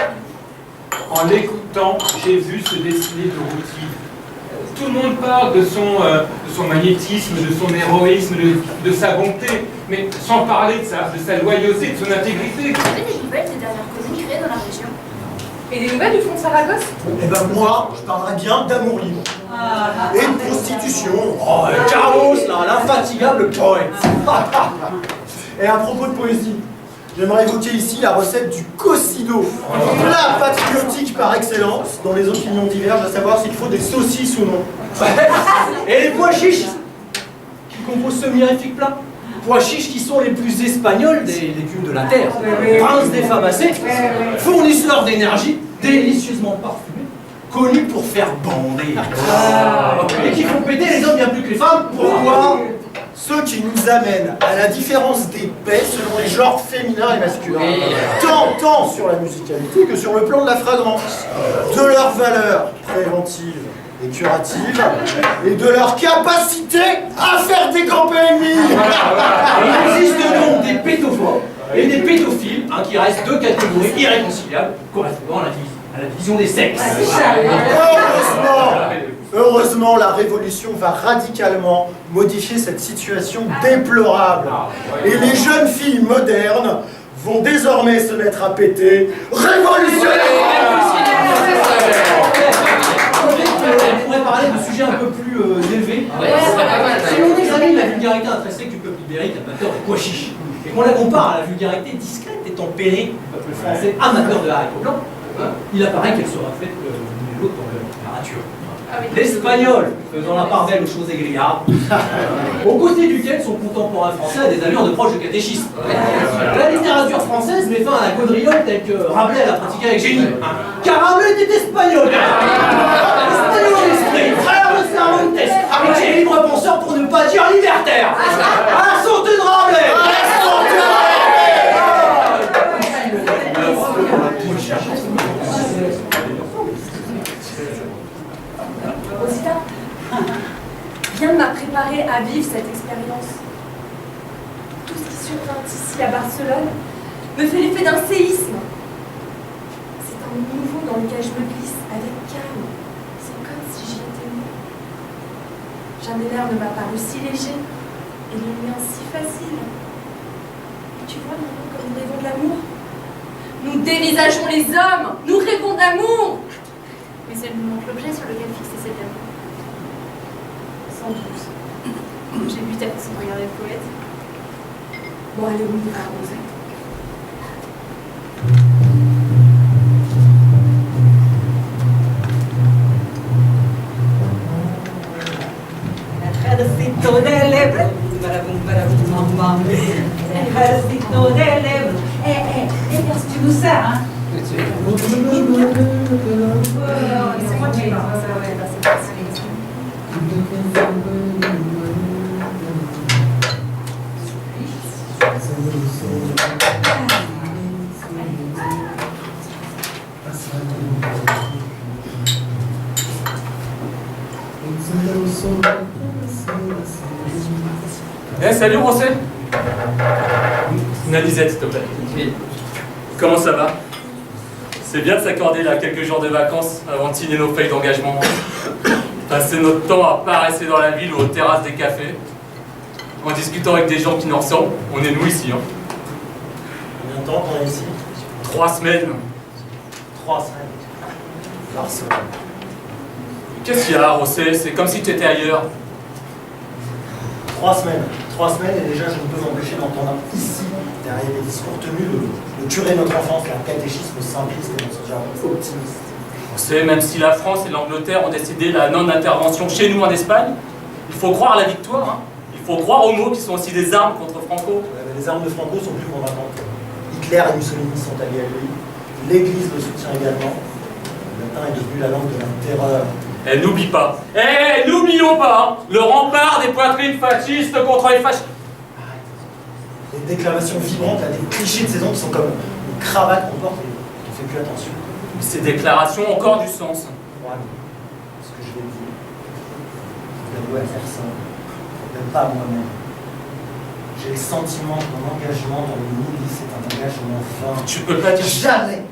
En l'écoutant, j'ai vu se dessiner Dorothy. Tout le monde parle de son magnétisme, de son héroïsme, de sa bonté, mais sans parler de sa loyauté, de son intégrité. Vous avez des nouvelles des dernières cousines créées dans la région? Et des nouvelles du fond de Saragosse? Eh ben moi, je parlerais bien d'amour libre. Et de prostitution. Oh, Carlos, là, l'infatigable poète. Et à propos de poésie, j'aimerais évoquer ici la recette du cocido, plat patriotique par excellence, dont les opinions divergent, à savoir s'il faut des saucisses ou non. Et les pois chiches qui composent ce mirifique plat. Pois chiches qui sont les plus espagnols des légumes de la terre. Princes défamacés, fournisseurs d'énergie, délicieusement parfumés, connus pour faire bander. Et qui font péter les hommes bien plus que les femmes. Pourquoi? Ceux qui nous amènent à la différence des paix selon les genres féminins et masculins, tant sur la musicalité que sur le plan de la fragrance, de leur valeur préventive et curative, et de leur capacité à faire des grands ennemis. Il existe donc des pétophobes et des pédophiles, qui restent deux catégories irréconciliables, correspondant à la division des sexes. Heureusement, la révolution va radicalement modifier cette situation déplorable. Et les jeunes filles modernes vont désormais se mettre à péter révolutionnaire. On pourrait parler de sujets un peu plus élevés. Si l'on examine la vulgarité intrinsèque du peuple ibérique amateur de pois chiches, et qu'on la compare à la vulgarité discrète et tempérée du peuple français amateur de haricots blancs, il apparaît qu'elle sera faite l'une et l'autre dans la nature. L'espagnol, faisant la part belle aux choses égrillardes, aux côtés duquel son contemporain français a des allures de proche de catéchisme. La littérature française met fin à la quadrillole telle que Rabelais l'a pratiquée avec génie. Car Rabelais était espagnol. Espagnol d'esprit, frère de Cervantes, et qui est libre penseur pour ne pas dire libertaire. À la santé de Rabelais. Rosita, rien ne m'a préparé à vivre cette expérience. Tout ce qui survint ici à Barcelone me fait l'effet d'un séisme. C'est un nouveau dans lequel je me glisse avec calme. C'est comme si j'y étais née. Jamais l'air ne m'a paru si léger et le lien si facile. Et tu vois, nous, comme nous rêvons de l'amour, nous dévisageons les hommes, nous rêvons d'amour. Mais ça nous montre l'objet sur lequel fixer cet amour. Sans doute. J'ai vu ta façon de regarder le poète. Bon, allez, oui, arrosé. Ejército de Lebre, barabum, mamma. Ejército de Lebre. Tu nous sers, hein? C'est moi qui parle. Salut Rossé. Une anisette, s'il te plaît. Comment ça va? C'est bien de s'accorder là quelques jours de vacances avant de signer nos feuilles d'engagement. Passer notre temps à paresser dans la ville ou aux terrasses des cafés, en discutant avec des gens qui nous ressemblent. On est nous ici. Hein. Combien de temps qu'on est ici? 3 semaines. 3 semaines. Barcelone. Qu'est-ce qu'il y a, Rossé? C'est comme si tu étais ailleurs. 3 semaines. 3 semaines et déjà je ne peux m'empêcher d'entendre ici, derrière les discours tenus, de tuer notre enfance, un catéchisme simpliste et dans ce genre optimiste. Rossé, même si la France et l'Angleterre ont décidé la non-intervention chez nous en Espagne, il faut croire à la victoire. Hein. Il faut croire aux mots qui sont aussi des armes contre Franco. Les armes de Franco sont plus convaincantes. Hitler et Mussolini sont alliés à lui. L'Église le soutient également. Le latin est devenu la langue de la terreur Eh, n'oublie pas. Eh, n'oublions pas, hein, le rempart des poitrines fascistes contre les fascistes. Des déclamations vibrantes, là, des clichés de saison qui sont comme une cravate qu'on porte et on ne fait plus attention. Ces déclarations ont encore du sens. Ouais, ce que je vais dire, je l'avoue à personne, même pas à moi-même. J'ai le sentiment que mon engagement dans le milice est un engagement vain. Tu peux pas dire... Jamais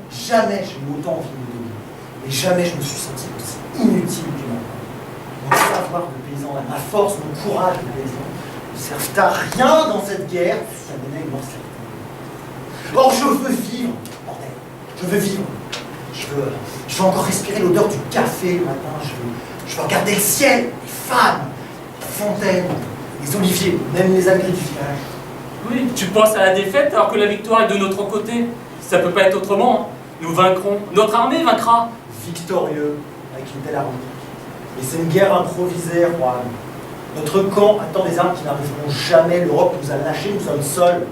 j'ai eu autant envie de me donner. Et jamais je me suis senti aussi inutile que maintenant. Mon savoir de paysan, ma force, mon courage de paysan ne servent à rien dans cette guerre. Ça menait à une mort certaine. Or, je veux vivre, bordel. Je veux vivre. Je veux encore respirer l'odeur du café le matin. Je veux regarder le ciel, les femmes, les fontaines, les oliviers, même les agris du village. Oui, tu penses à la défaite alors que la victoire est de notre côté. Ça peut pas être autrement. Hein. Nous vaincrons. Notre armée vaincra. Victorieux, avec une telle armée. Mais c'est une guerre improvisée, Juan. Notre camp attend des armes qui n'arriveront jamais. L'Europe nous a lâchés, nous sommes seuls.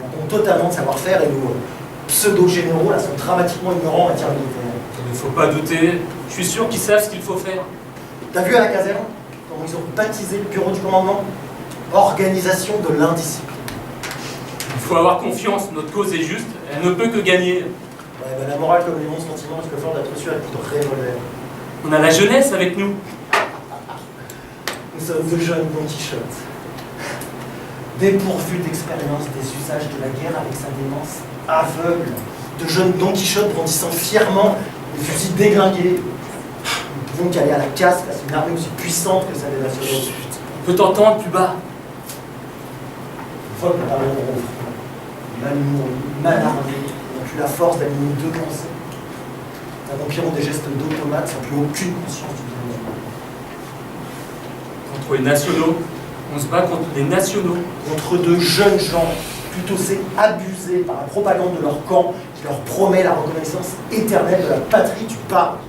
On compte totalement de savoir-faire et nos pseudo-généraux là sont dramatiquement ignorants en matière militaire. Il ne faut pas douter. Je suis sûr qu'ils savent ce qu'il faut faire. T'as vu à la caserne comment ils ont baptisé le bureau du commandement? Organisation de l'indiscipline. Il faut avoir confiance. Notre cause est juste. Elle ne peut que gagner. Ouais, ben la morale comme les bons sentiments risquent fort d'être reçus à coup de revolver. On a la jeunesse avec nous. Nous sommes de jeunes Don Quichotte. Dépourvus d'expérience des usages de la guerre avec sa démence aveugle. De jeunes Don Quichotte brandissant fièrement des fusils déglingués. Nous pouvons qu'aller à la casse face à une armée aussi puissante que celle des nationaux. On peut t'entendre plus bas. Une fois que nous parlons au front, mal nourris, mal armés, n'ont plus la force d'aligner deux pensées. Nous accomplirons des gestes d'automates sans plus aucune conscience du bien. Contre les nationaux, on se bat contre les nationaux. Contre de jeunes gens, plutôt c'est abusés par la propagande de leur camp qui leur promet la reconnaissance éternelle de la patrie du pape.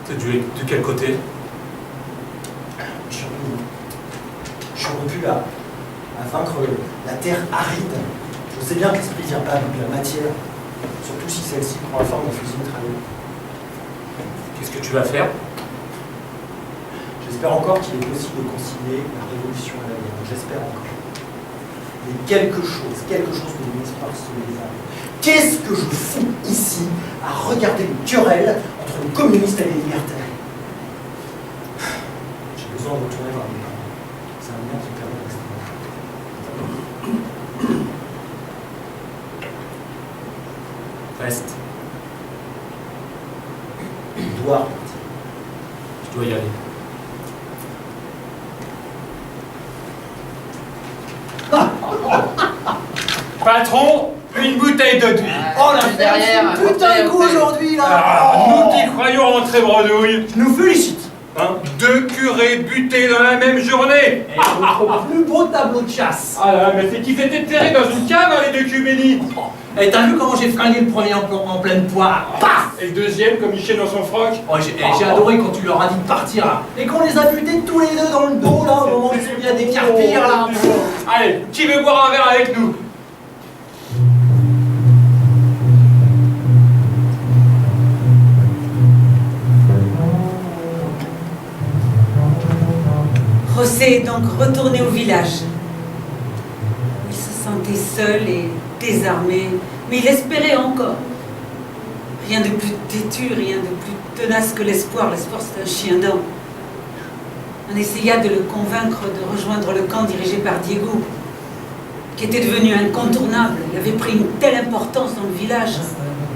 T'es de quel côté? Je suis rompu à vaincre la terre aride. Je sais bien que l'esprit vient pas de la matière, surtout si celle-ci prend la forme d'un fusil mitrailleur. Qu'est-ce que tu vas faire? J'espère encore qu'il est possible de concilier la révolution et la guerre. J'espère encore. Mais quelque chose de mon espoir se désarme. Qu'est-ce que je fous ici à regarder une querelle entre les communistes et les libertaires? J'ai besoin de retourner vers mes parents. C'est un lien qui me permet de rester. Reste. Je dois partir. Je dois y aller. Patron, une bouteille d'eau d'huile. Oh la derrière, tout un coup aujourd'hui là. Nous qui croyons rentrer bredouille. Je nous félicite. Hein, 2 curés butés dans la même journée. Et notre plus beau tableau de chasse. Ah là, mais c'est qu'ils étaient terrés dans une cave, hein, les 2 cubénis. Et t'as vu comment j'ai fringué le premier en pleine poire? Paf! Et le deuxième, comme il chie dans son froc. Oh, j'ai adoré quand tu leur as dit de partir là. Et qu'on les a butés tous les deux dans le dos là, au moment où ils sont mis à décarpir là. Allez, qui veut boire un verre avec nous? José est donc retourné au village. Il se sentait seul et désarmé, mais il espérait encore. Rien de plus têtu, rien de plus tenace que l'espoir. L'espoir, c'est un chien d'homme. On essaya de le convaincre de rejoindre le camp dirigé par Diego, qui était devenu incontournable. Il avait pris une telle importance dans le village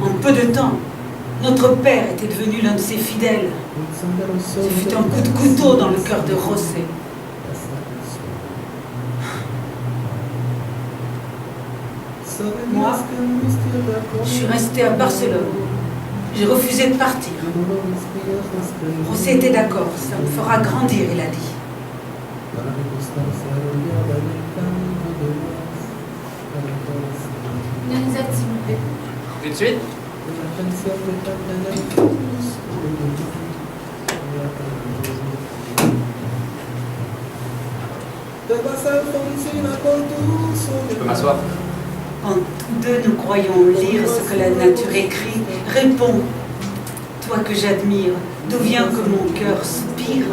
en peu de temps. Notre père était devenu l'un de ses fidèles. Ce fut un coup de couteau dans le cœur de José. Moi, je suis restée à Barcelone. J'ai refusé de partir. José était d'accord, ça me fera grandir, il a dit. Une anisette, s'il vous plaît. Tout de suite. Je peux m'asseoir? En tout Tous deux, nous croyons lire ce que la nature écrit. Réponds, toi que j'admire, d'où vient que mon cœur soupire?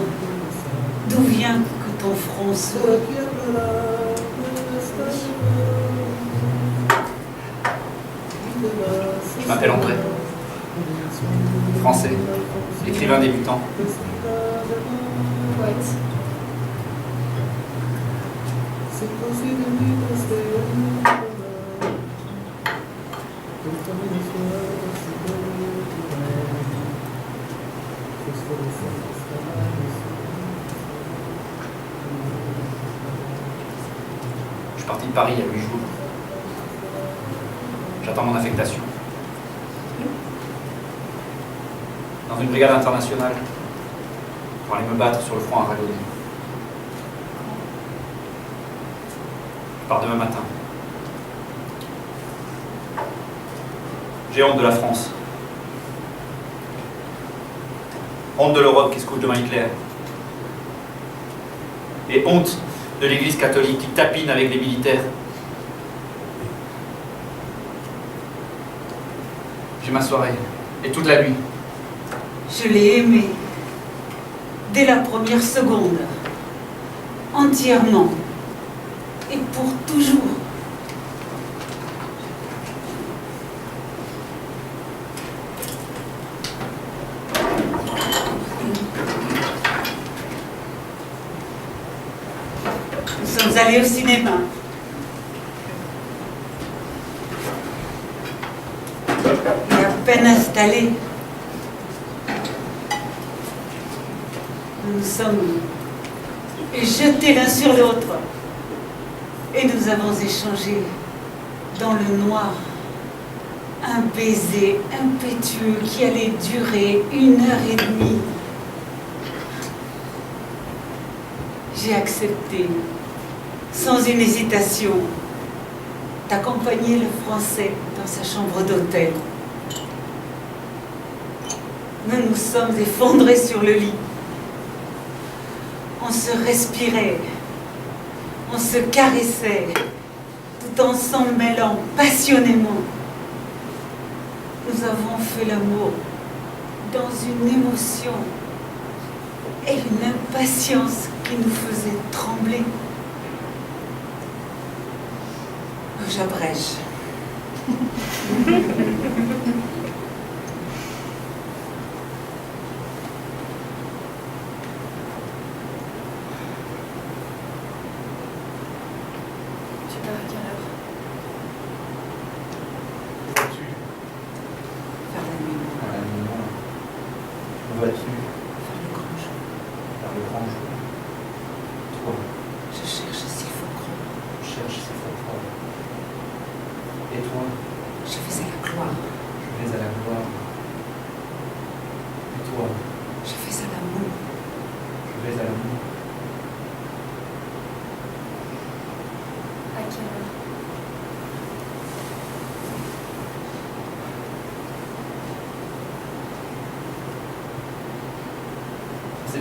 D'où vient que ton front sourit? Je m'appelle André. Français, écrivain débutant. Poète. Je suis parti de Paris il y a 8 jours. J'attends mon affectation. Dans une brigade internationale. Pour aller me battre sur le front aragonais. Je pars demain matin. J'ai honte de la France. Honte de l'Europe qui se couche devant Hitler. Et honte de l'Église catholique qui tapine avec les militaires. J'ai ma soirée, et toute la nuit. Je l'ai aimé, dès la première seconde, entièrement, et pour toujours. Nous sommes allés au cinéma. Et à peine installés, nous nous sommes jetés l'un sur l'autre et nous avons échangé dans le noir un baiser impétueux qui allait durer 1h30. J'ai accepté, sans une hésitation, d'accompagner le Français dans sa chambre d'hôtel. Nous nous sommes effondrés sur le lit. On se respirait, on se caressait, tout en s'en mêlant passionnément. Nous avons fait l'amour dans une émotion et une impatience qui nous faisait trembler. J'abrège.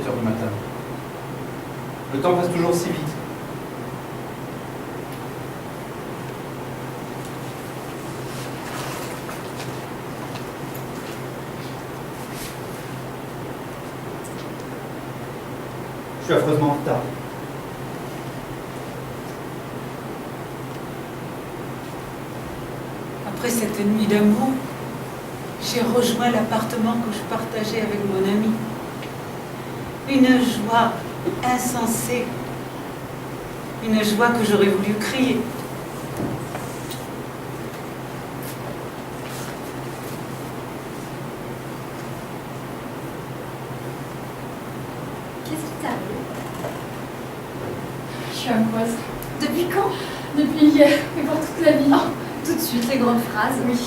Du matin. Le temps passe toujours si vite. Je suis affreusement en retard. Après cette nuit d'amour, j'ai rejoint l'appartement que je partageais avec mon ami. Une joie insensée, une joie que j'aurais voulu crier. Qu'est-ce qui t'arrive? Je suis amoureuse. Depuis quand? Depuis hier, et pour toute la vie. Oh, tout de suite, les grandes phrases. Oui,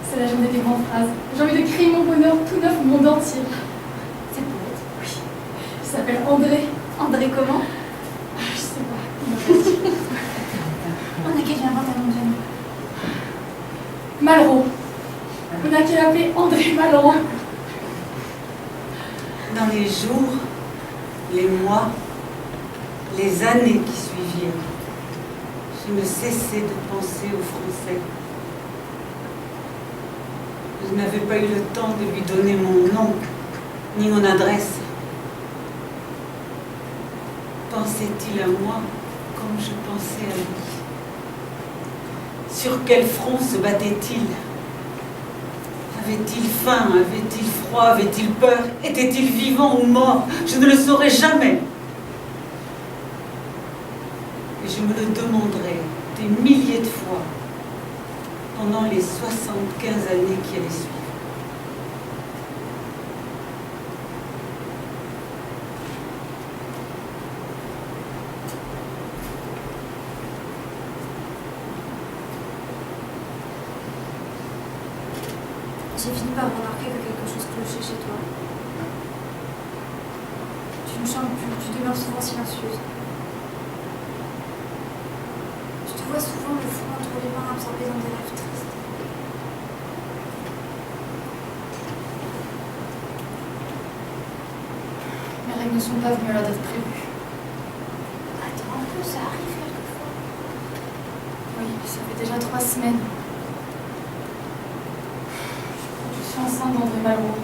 c'est la journée des grandes phrases. J'ai envie de créer mon bonheur tout neuf au monde entier. C'est poète. Oui. Il s'appelle André. André comment? Je sais pas. On a qu'à lui inventer un nom de famille. Malraux. On a qu'à l'appeler André Malraux. Dans les jours, les mois, les années qui suivirent, je ne cessais de penser aux Français, Je n'avais pas eu le temps de lui donner mon nom, ni mon adresse. Pensait-il à moi comme je pensais à lui? Sur quel front se battait-il? Avait-il faim? Avait-il froid? Avait-il peur? Était-il vivant ou mort? Je ne le saurais jamais. Et je me le demanderai des milliers de fois pendant les 75 années qui allaient suivre. J'ai fini par remarquer que quelque chose clochait chez toi. Tu ne chantes plus, tu demeures souvent silencieuse. Je te vois souvent le front entre les mains absorbé dans des rêves tristes. Mes règles ne sont pas venues à la date prévue. Attends un peu, ça arrive quelquefois. Oui, ça fait déjà 3 semaines. Je suis enceinte d'André Malraux.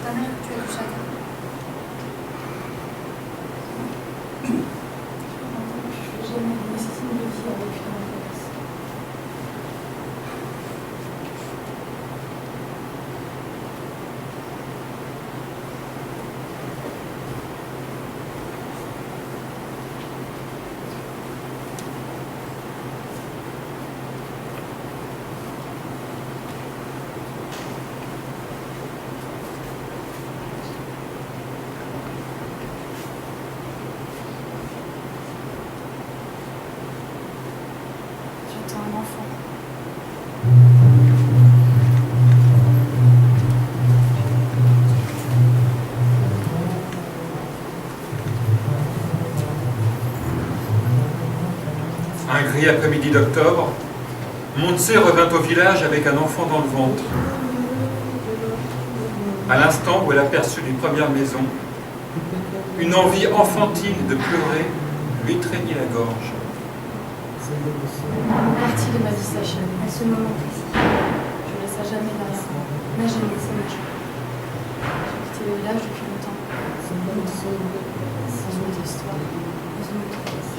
Ta mère, tu as du chagrin. Je n'ai jamais nécessité de vie avec une enfance. J'attends un enfant. Un gris après-midi d'octobre, Montsé revint au village avec un enfant dans le ventre. À l'instant où elle aperçut les premières maisons, une envie enfantine de pleurer lui étreignit la gorge. Une partie de ma vie s'achève. À ce moment précis, Je ne laisse à jamais derrière moi. n'a jamais ça marche. J'ai quitté le village depuis longtemps. Sans une autre histoire. Dans une autre pièce.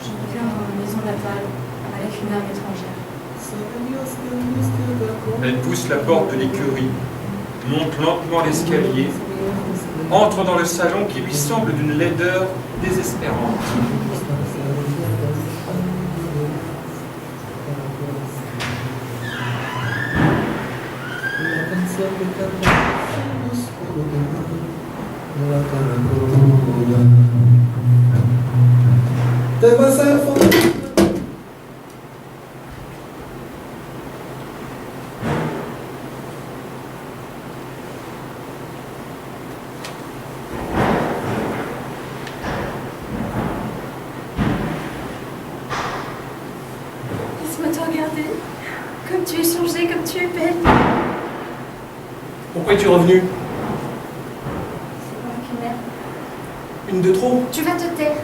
Je reviens dans ma maison natale avec une âme étrangère. Elle pousse la porte de l'écurie, monte lentement l'escalier, entre dans le salon qui lui semble d'une laideur désespérante. Laisse-moi te regarder. Comme tu es changée, comme tu es belle. Pourquoi es-tu revenue? C'est moi qui mère. Une de trop? Tu vas te taire.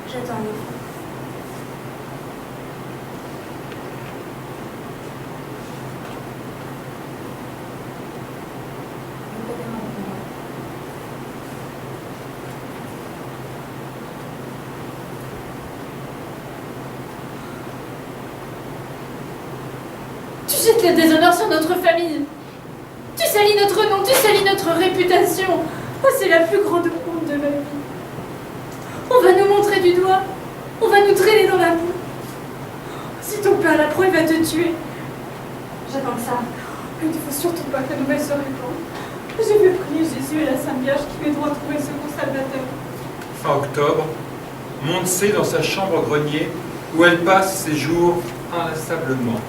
J'attends un enfant. Tu jettes le déshonneur sur notre famille. Tu salis notre nom, tu salis notre réputation. Oh, c'est la plus grande honte de ma vie. On va nous montrer du doigt. On va nous traîner dans la boue. Si ton père l'apprend, il va te tuer. J'attends que ça. Il ne faut surtout pas que la nouvelle se répande. Je vais prier Jésus et la Sainte Vierge qui m'aideront à trouver ce conservateur. Fin octobre, Montsé dans sa chambre-grenier où elle passe ses jours inlassablement.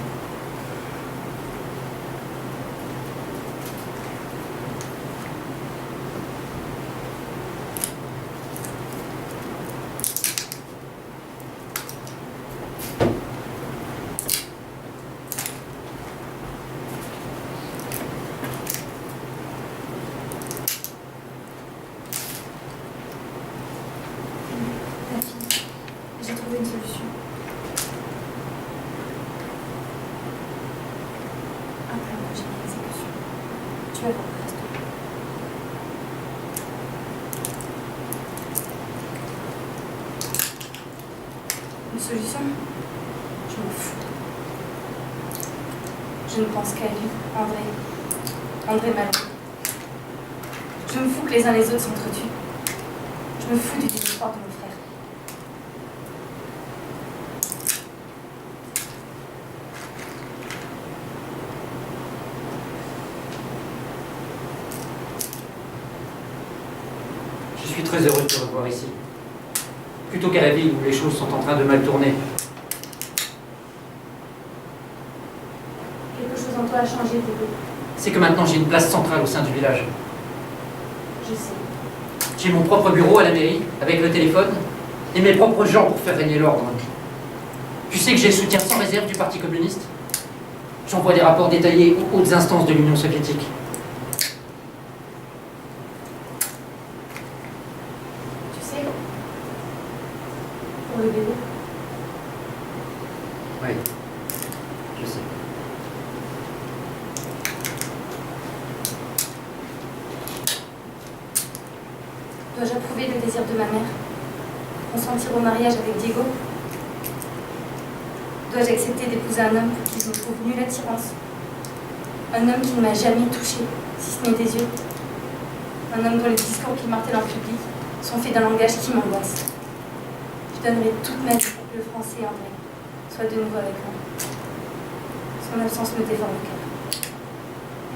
avant le resto. Une solution? Je m'en fous. Je ne pense qu'à lui, André malheureux. Je me fous que les uns les autres s'entretuent. Je me fous du désespoir de mon frère. Je suis très heureux de te revoir ici. Plutôt qu'à la ville où les choses sont en train de mal tourner. Quelque chose en toi a changé, Diego. C'est que maintenant j'ai une place centrale au sein du village. Je sais. J'ai mon propre bureau à la mairie, avec le téléphone, et mes propres gens pour faire régner l'ordre. Tu sais que j'ai le soutien sans réserve du Parti communiste. J'envoie des rapports détaillés aux hautes instances de l'Union soviétique. Tu sais, pour le bébé, Oui, je sais. dois-je approuver le désir de ma mère? Consentir au mariage avec Diego? Dois-je accepter d'épouser un homme pour qui je ne trouve nulle attirance? Un homme qui ne m'a jamais touchée, si ce n'est des yeux. Un homme dont les discours qu'il martèle en public sont faits d'un langage qui m'angoisse. Je donnerai toute ma vie pour que le français André soit de nouveau avec moi. Son absence me dévore le cœur.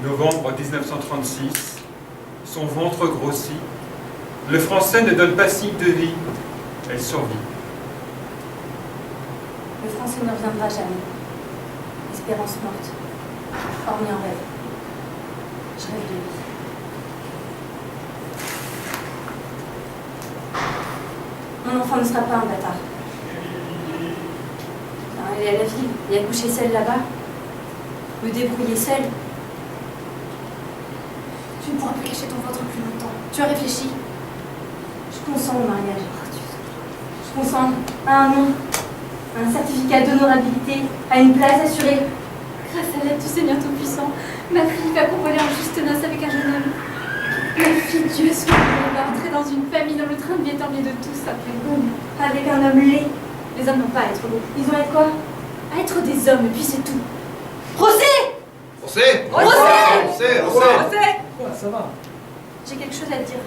Novembre 1936, son ventre grossit. Le français ne donne pas signe de vie. Elle survit. Le français ne reviendra jamais. Espérance morte, hormis en rêve. Je rêve de lui. Mon enfant ne sera pas un bâtard. Elle est à la ville, et accoucher seule là-bas. Me débrouiller seule. Tu ne pourras plus cacher ton ventre plus longtemps. Tu as réfléchi? Je consens au mariage. Je consens à un nom, à un certificat d'honorabilité, à une place assurée. Grâce à l'aide du Seigneur Tout-Puissant, ma fille va convoler en juste noces avec un jeune homme. Ma fille, Dieu soit loué, va entrer dans une famille dont le train de vie est envié de tous après bonne. Avec un homme laid. Les hommes n'ont pas à être beaux. Ils ont à être quoi? À être des hommes, et puis c'est tout. Procès! Procès! Procès! Procès! Quoi, ça va? J'ai quelque chose à te dire.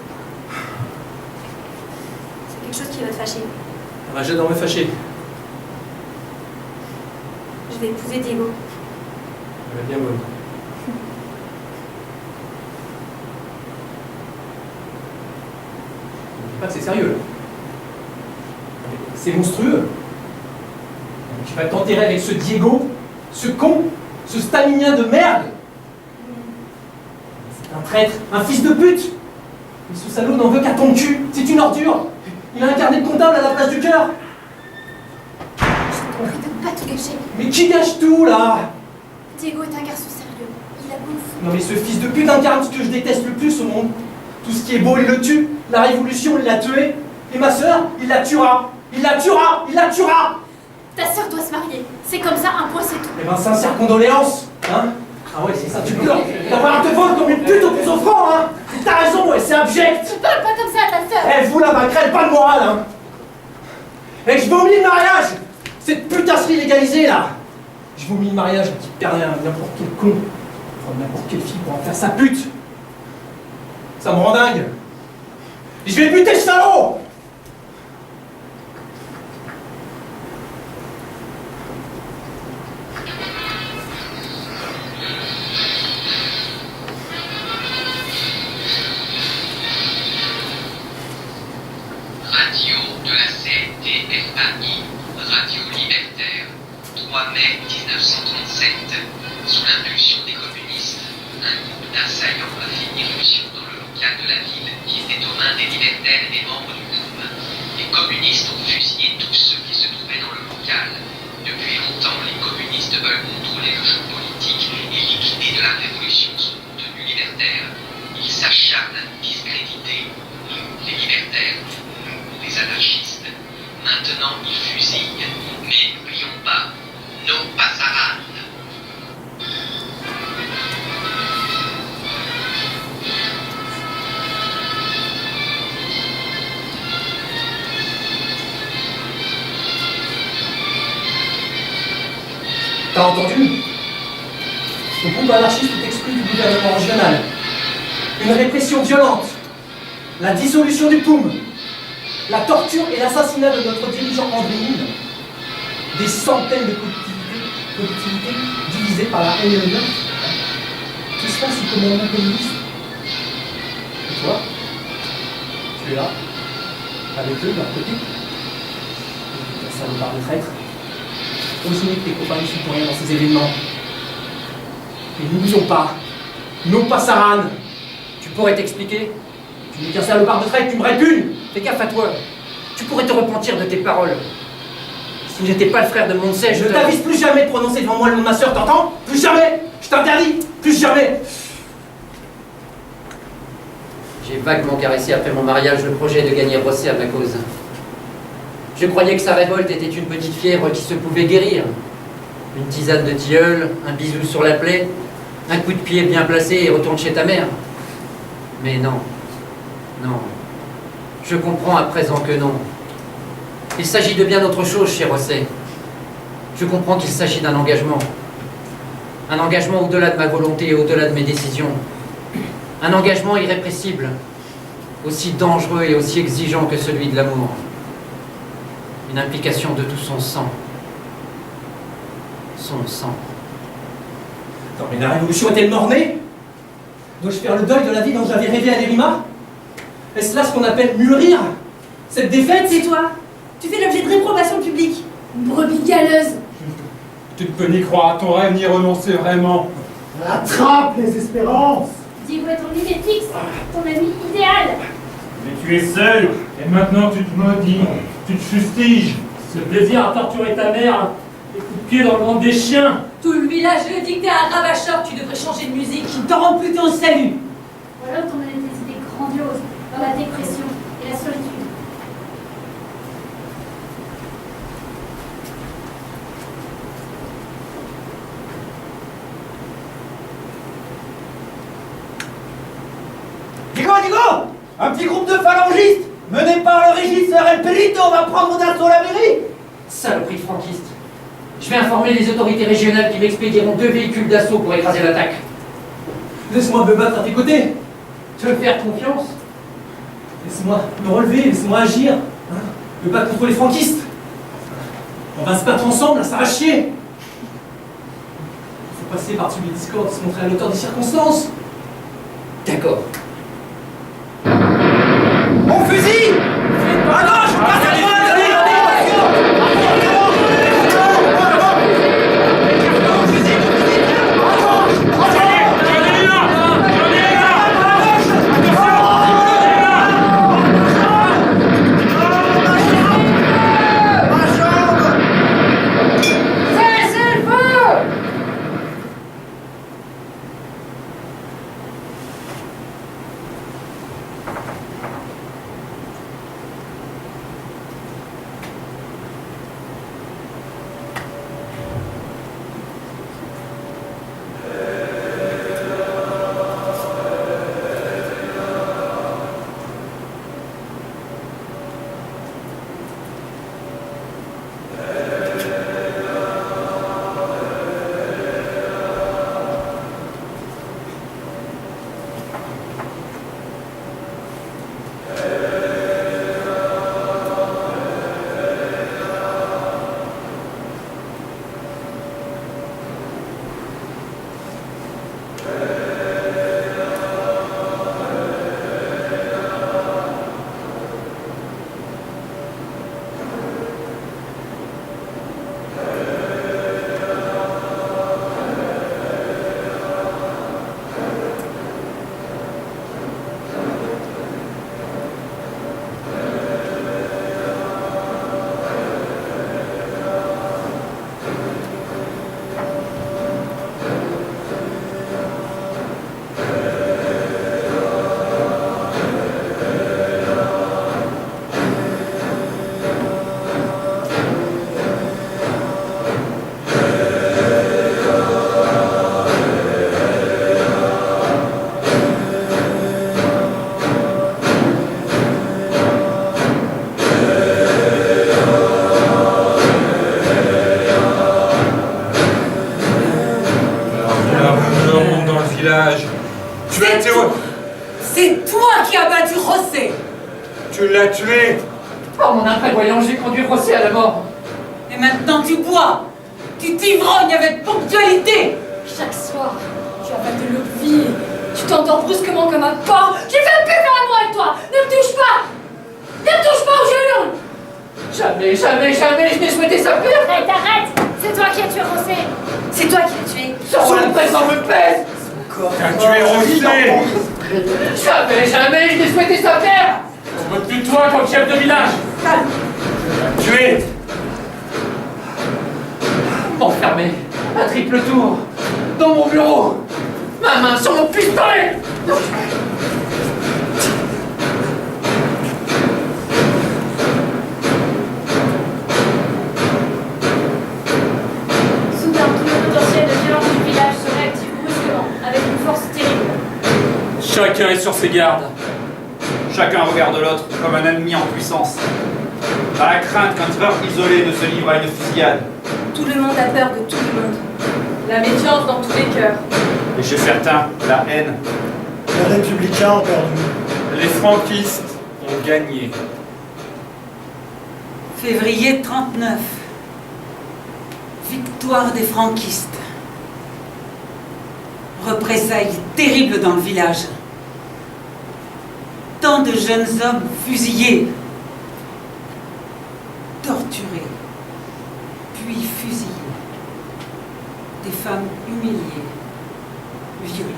C'est quelque chose qui va te fâcher. Ah bah, j'adore me fâcher. Je vais épouser Diego. Elle est bien bonne. Ne dis pas que c'est sérieux, là. C'est monstrueux. Tu vas t'enterrer avec ce Diego, ce con, ce stalinien de merde. C'est un traître, un fils de pute. Mais ce salaud n'en veut qu'à ton cul. C'est une ordure. Il a un carnet de comptable à la place du cœur. Je t'ai compris de ne pas tout gâcher. Mais qui gâche tout, là? Diego est un garçon sérieux. Il a bon fou. Non mais ce fils de pute incarne ce que je déteste le plus au monde. Tout ce qui est beau, il le tue. La révolution, il l'a tué. Et ma sœur, il la tuera. Il la tuera. Il la tuera. Ta sœur doit se marier. C'est comme ça, un point c'est tout. Eh ben, sincère condoléance, hein. Ah ouais, c'est ça, tu pleures. D'avoir à te vendre comme une pute au plus offrant, hein. T'as raison, ouais, c'est abject. Tu parles pas comme ça à ta sœur. Eh, vous là-bas, crève pas de morale, hein. Et je vomis le mariage. Cette putasserie légalisée, là. Je vomis le mariage qui perd rien, n'importe quel con. Prendre n'importe quelle fille pour en faire sa pute. Ça me rend dingue. Et je vais buter ce salaud. Radio de la CNT-FAI, Radio Libertaire, 3 mai 1937. Sous l'impulsion des communistes, un groupe d'assaillants a fait irruption dans le local de la ville qui était aux mains des libertaires et des membres du groupe. Les communistes ont fusillé tous ceux qui se trouvaient dans le local. Depuis longtemps, les communistes veulent contrôler le jeu politique et liquider de la révolution son contenu libertaire. Ils s'acharnent à nous discréditer, nous, les libertaires, nous, les anarchistes. Maintenant, ils fusillent, mais n'oublions pas, nos passarades. entendu? Le groupe anarchiste est exclu du gouvernement régional. Une répression violente, la dissolution du POUM, la torture et l'assassinat de notre dirigeant André Mine, des centaines de collectivités divisées par la haine et le meurtre. Tout cela sous commandement communiste. Et toi, tu es là, avec eux de leur côté. Un salopard de traître. Aussi que tes copains ne sont pour rien dans ces événements. Et n'oublions pas, nos Passaran. Tu pourrais t'expliquer? Tu n'es qu'un salopard de traître, tu me répugnes. Fais gaffe à toi. Tu pourrais te repentir de tes paroles. Si j'étais pas le frère de Montse, je ne t'avise plus jamais de prononcer devant moi le nom de ma sœur, t'entends? Plus jamais. Je t'interdis. Plus jamais. J'ai vaguement caressé après mon mariage le projet de gagner Rossé à ma cause. Je croyais que sa révolte était une petite fièvre qui se pouvait guérir. Une tisane de tilleul, un bisou sur la plaie, un coup de pied bien placé et retourne chez ta mère. Mais non, non. Je comprends à présent que non. Il s'agit de bien autre chose chez Rossé. Je comprends qu'il s'agit d'un engagement. Un engagement au-delà de ma volonté et au-delà de mes décisions. Un engagement irrépressible, aussi dangereux et aussi exigeant que celui de l'amour. Une implication de tout son sang. Son sang. Non mais la révolution est-elle mort-née? Dois-je faire le deuil de la vie dont j'avais rêvé à Lérima? Est-ce là ce qu'on appelle mûrir? Cette défaite? C'est toi. Tu fais l'objet de réprobation publique. Une brebis galeuse. Tu ne peux ni croire à ton rêve ni renoncer vraiment. Attrape les espérances! Diego est ton idée fixe, ton ami idéal. Mais tu es seul, et maintenant tu te maudis, tu te fustiges. Ce plaisir à torturer ta mère, les coups de pied dans le ventre des chiens. Tout le village le dit que t'es un ravacheur, tu devrais changer de musique. Qui t'en rend plus ton salut. Voilà où t'en as des idées grandioses, dans la dépression et la solitude. Diego! Un petit groupe de phalangistes mené par le régisseur El Perito va prendre d'assaut la mairie! Saloperie de franquiste. Je vais informer les autorités régionales qui m'expédieront 2 véhicules d'assaut pour écraser l'attaque. Laisse-moi me battre à tes côtés. Tu veux faire confiance? Laisse-moi me relever, laisse-moi agir. Hein, me battre contre les franquistes. On va se battre ensemble, là, ça va chier. Il faut passer par-dessus les discords, se montrer à l'auteur des circonstances. D'accord. Mon fusil! À gauche! Passe à droite! monde dans le village. Tu as tué. C'est toi qui as battu José. Tu l'as tué. Par mon imprévoyant, j'ai conduit José à la mort. Et maintenant tu bois. Tu t'ivrognes avec ponctualité. Chaque soir, tu abattes de l'eau de vie. Tu t'endors brusquement comme un porc. J'ai fait plus faire à moi avec toi. Ne me touche pas. Ne me touche pas au genou. Jamais, jamais, jamais, je n'ai souhaité sa perte. Arrête, arrête. C'est toi qui as tué José. C'est toi qui l'as tué. Son présent me pèse. T'as tué José. Jamais, jamais, je n'ai souhaité sa perte. On veut plus de toi comme chef de village. Tué. M'enfermer, à triple tour, dans mon bureau, ma main sur mon pistolet. Soudain, tout le potentiel de violence du village se réactive brusquement, avec une force terrible. Chacun est sur ses gardes. Chacun regarde l'autre comme un ennemi en puissance. Dans la crainte qu'un tueur isolé ne se livre à une fusillade. Tout le monde a peur de tout le monde. La méfiance dans tous les cœurs. Et chez certains, la haine. Les républicains ont perdu. Les franquistes ont gagné. Février 39. Victoire des franquistes. Représailles terribles dans le village. Tant de jeunes hommes fusillés, torturés, puis fusillés. Des femmes humiliées, violées.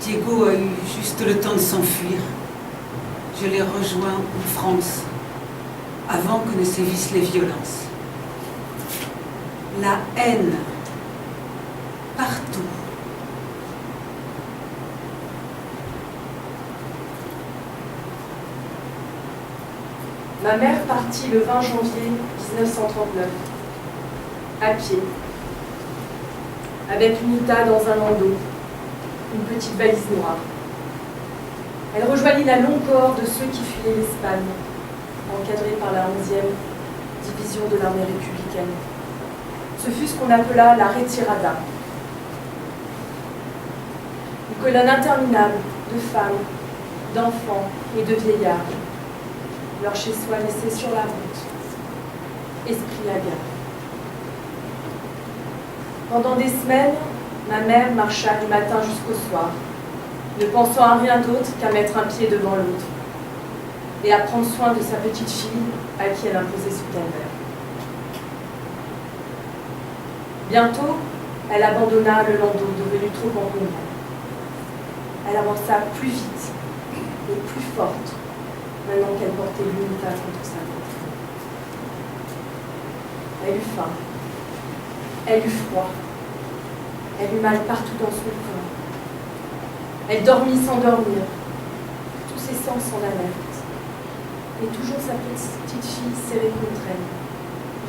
Diego a eu juste le temps de s'enfuir. Je l'ai rejoint en France, avant que ne sévissent les violences. La haine, partout. Ma mère partit le 20 janvier 1939, à pied, avec Unita dans un landau, une petite valise noire. Elle rejoignit la longue cohorte de ceux qui fuyaient l'Espagne, encadrés par la 11e division de l'armée républicaine. Ce fut ce qu'on appela la retirada. Une colonne interminable de femmes, d'enfants et de vieillards, leur chez-soi laissé sur la route, esprit hagard. Pendant des semaines, ma mère marcha du matin jusqu'au soir, ne pensant à rien d'autre qu'à mettre un pied devant l'autre, et à prendre soin de sa petite fille à qui elle imposait son calvaire. Bientôt, elle abandonna le landau devenu trop encombrant. Elle avança plus vite et plus forte, maintenant qu'elle portait l'Unita contre sa poitrine. Elle eut faim, elle eut froid, elle eut mal partout dans son corps. Elle dormit sans dormir, tous ses sens en alerte, et toujours sa petite fille serrée contre elle,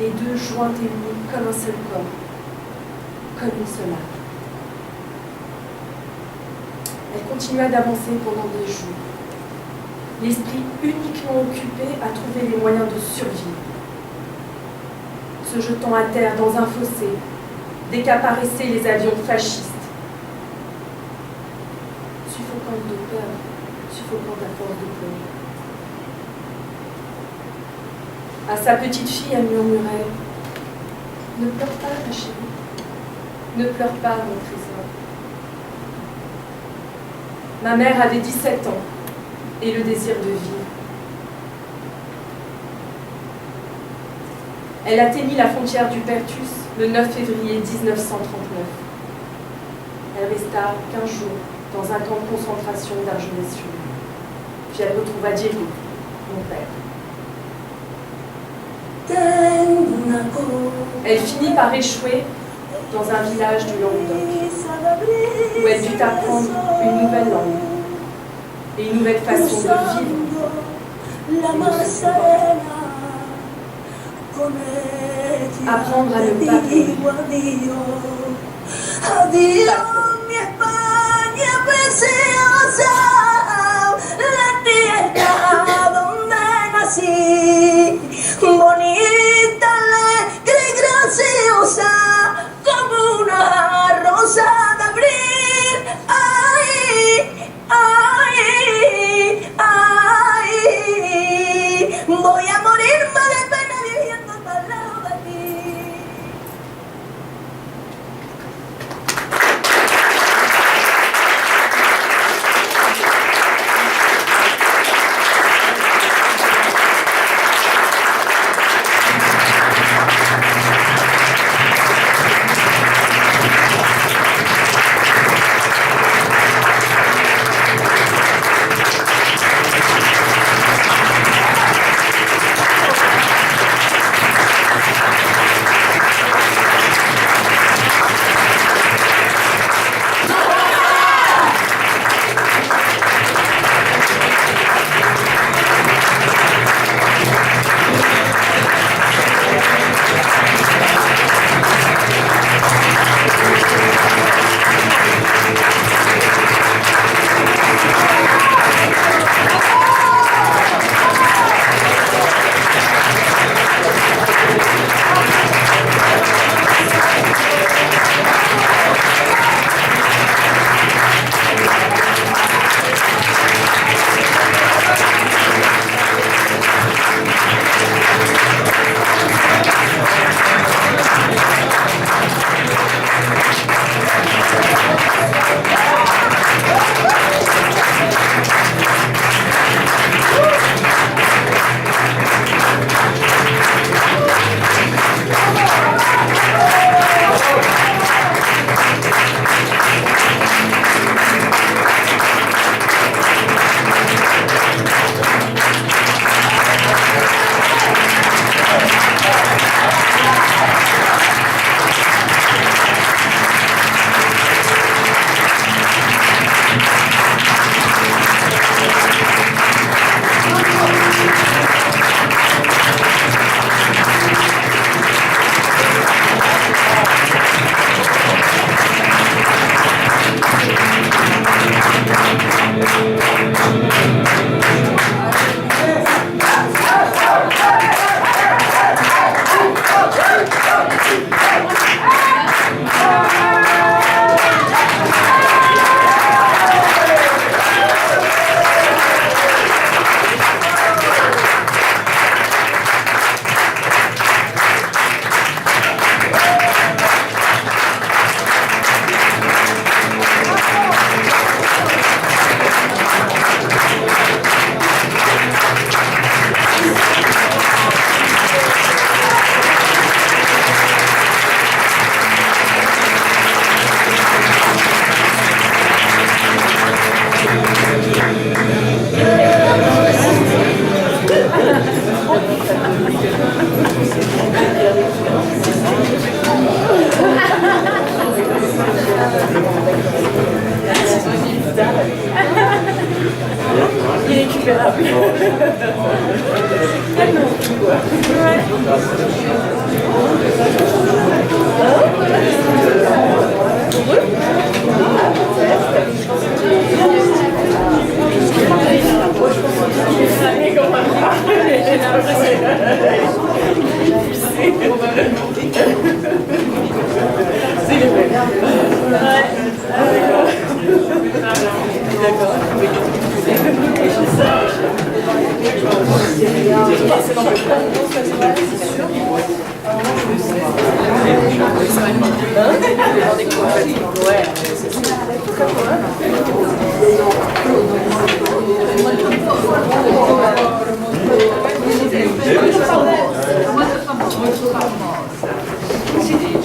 les deux jointes et unies comme un seul corps, comme une seule âme. Elle continua d'avancer pendant des jours, l'esprit uniquement occupé à trouver les moyens de survivre. Se jetant à terre dans un fossé, dès qu'apparaissaient les avions fascistes. Suffocante de peur, suffocante à force de pleurer. À sa petite fille, elle murmurait « Ne pleure pas, ma chérie. Ne pleure pas, mon trésor. » Ma mère avait 17 ans et le désir de vivre. Elle atteignit la frontière du Pertus le 9 février 1939. Elle resta 15 jours dans un camp de concentration d'Argelès-sur-Mer. Puis elle retrouva Diego, mon père. Elle finit par échouer dans un village du Languedoc, où elle dut apprendre une nouvelle langue et une nouvelle façon de vivre et de se comporter. Apprendre à ne pas pleurer. Adiós, mi España preciosa, la tierra donde nací, bonita, alegre y graciosa, como una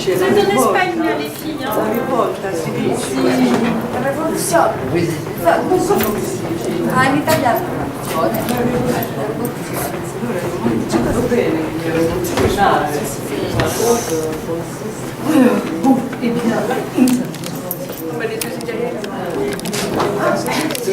Vous êtes en Espagne, là, les filles, hein? La rivoluzione. Ah, in italiano. Bon, eh bien,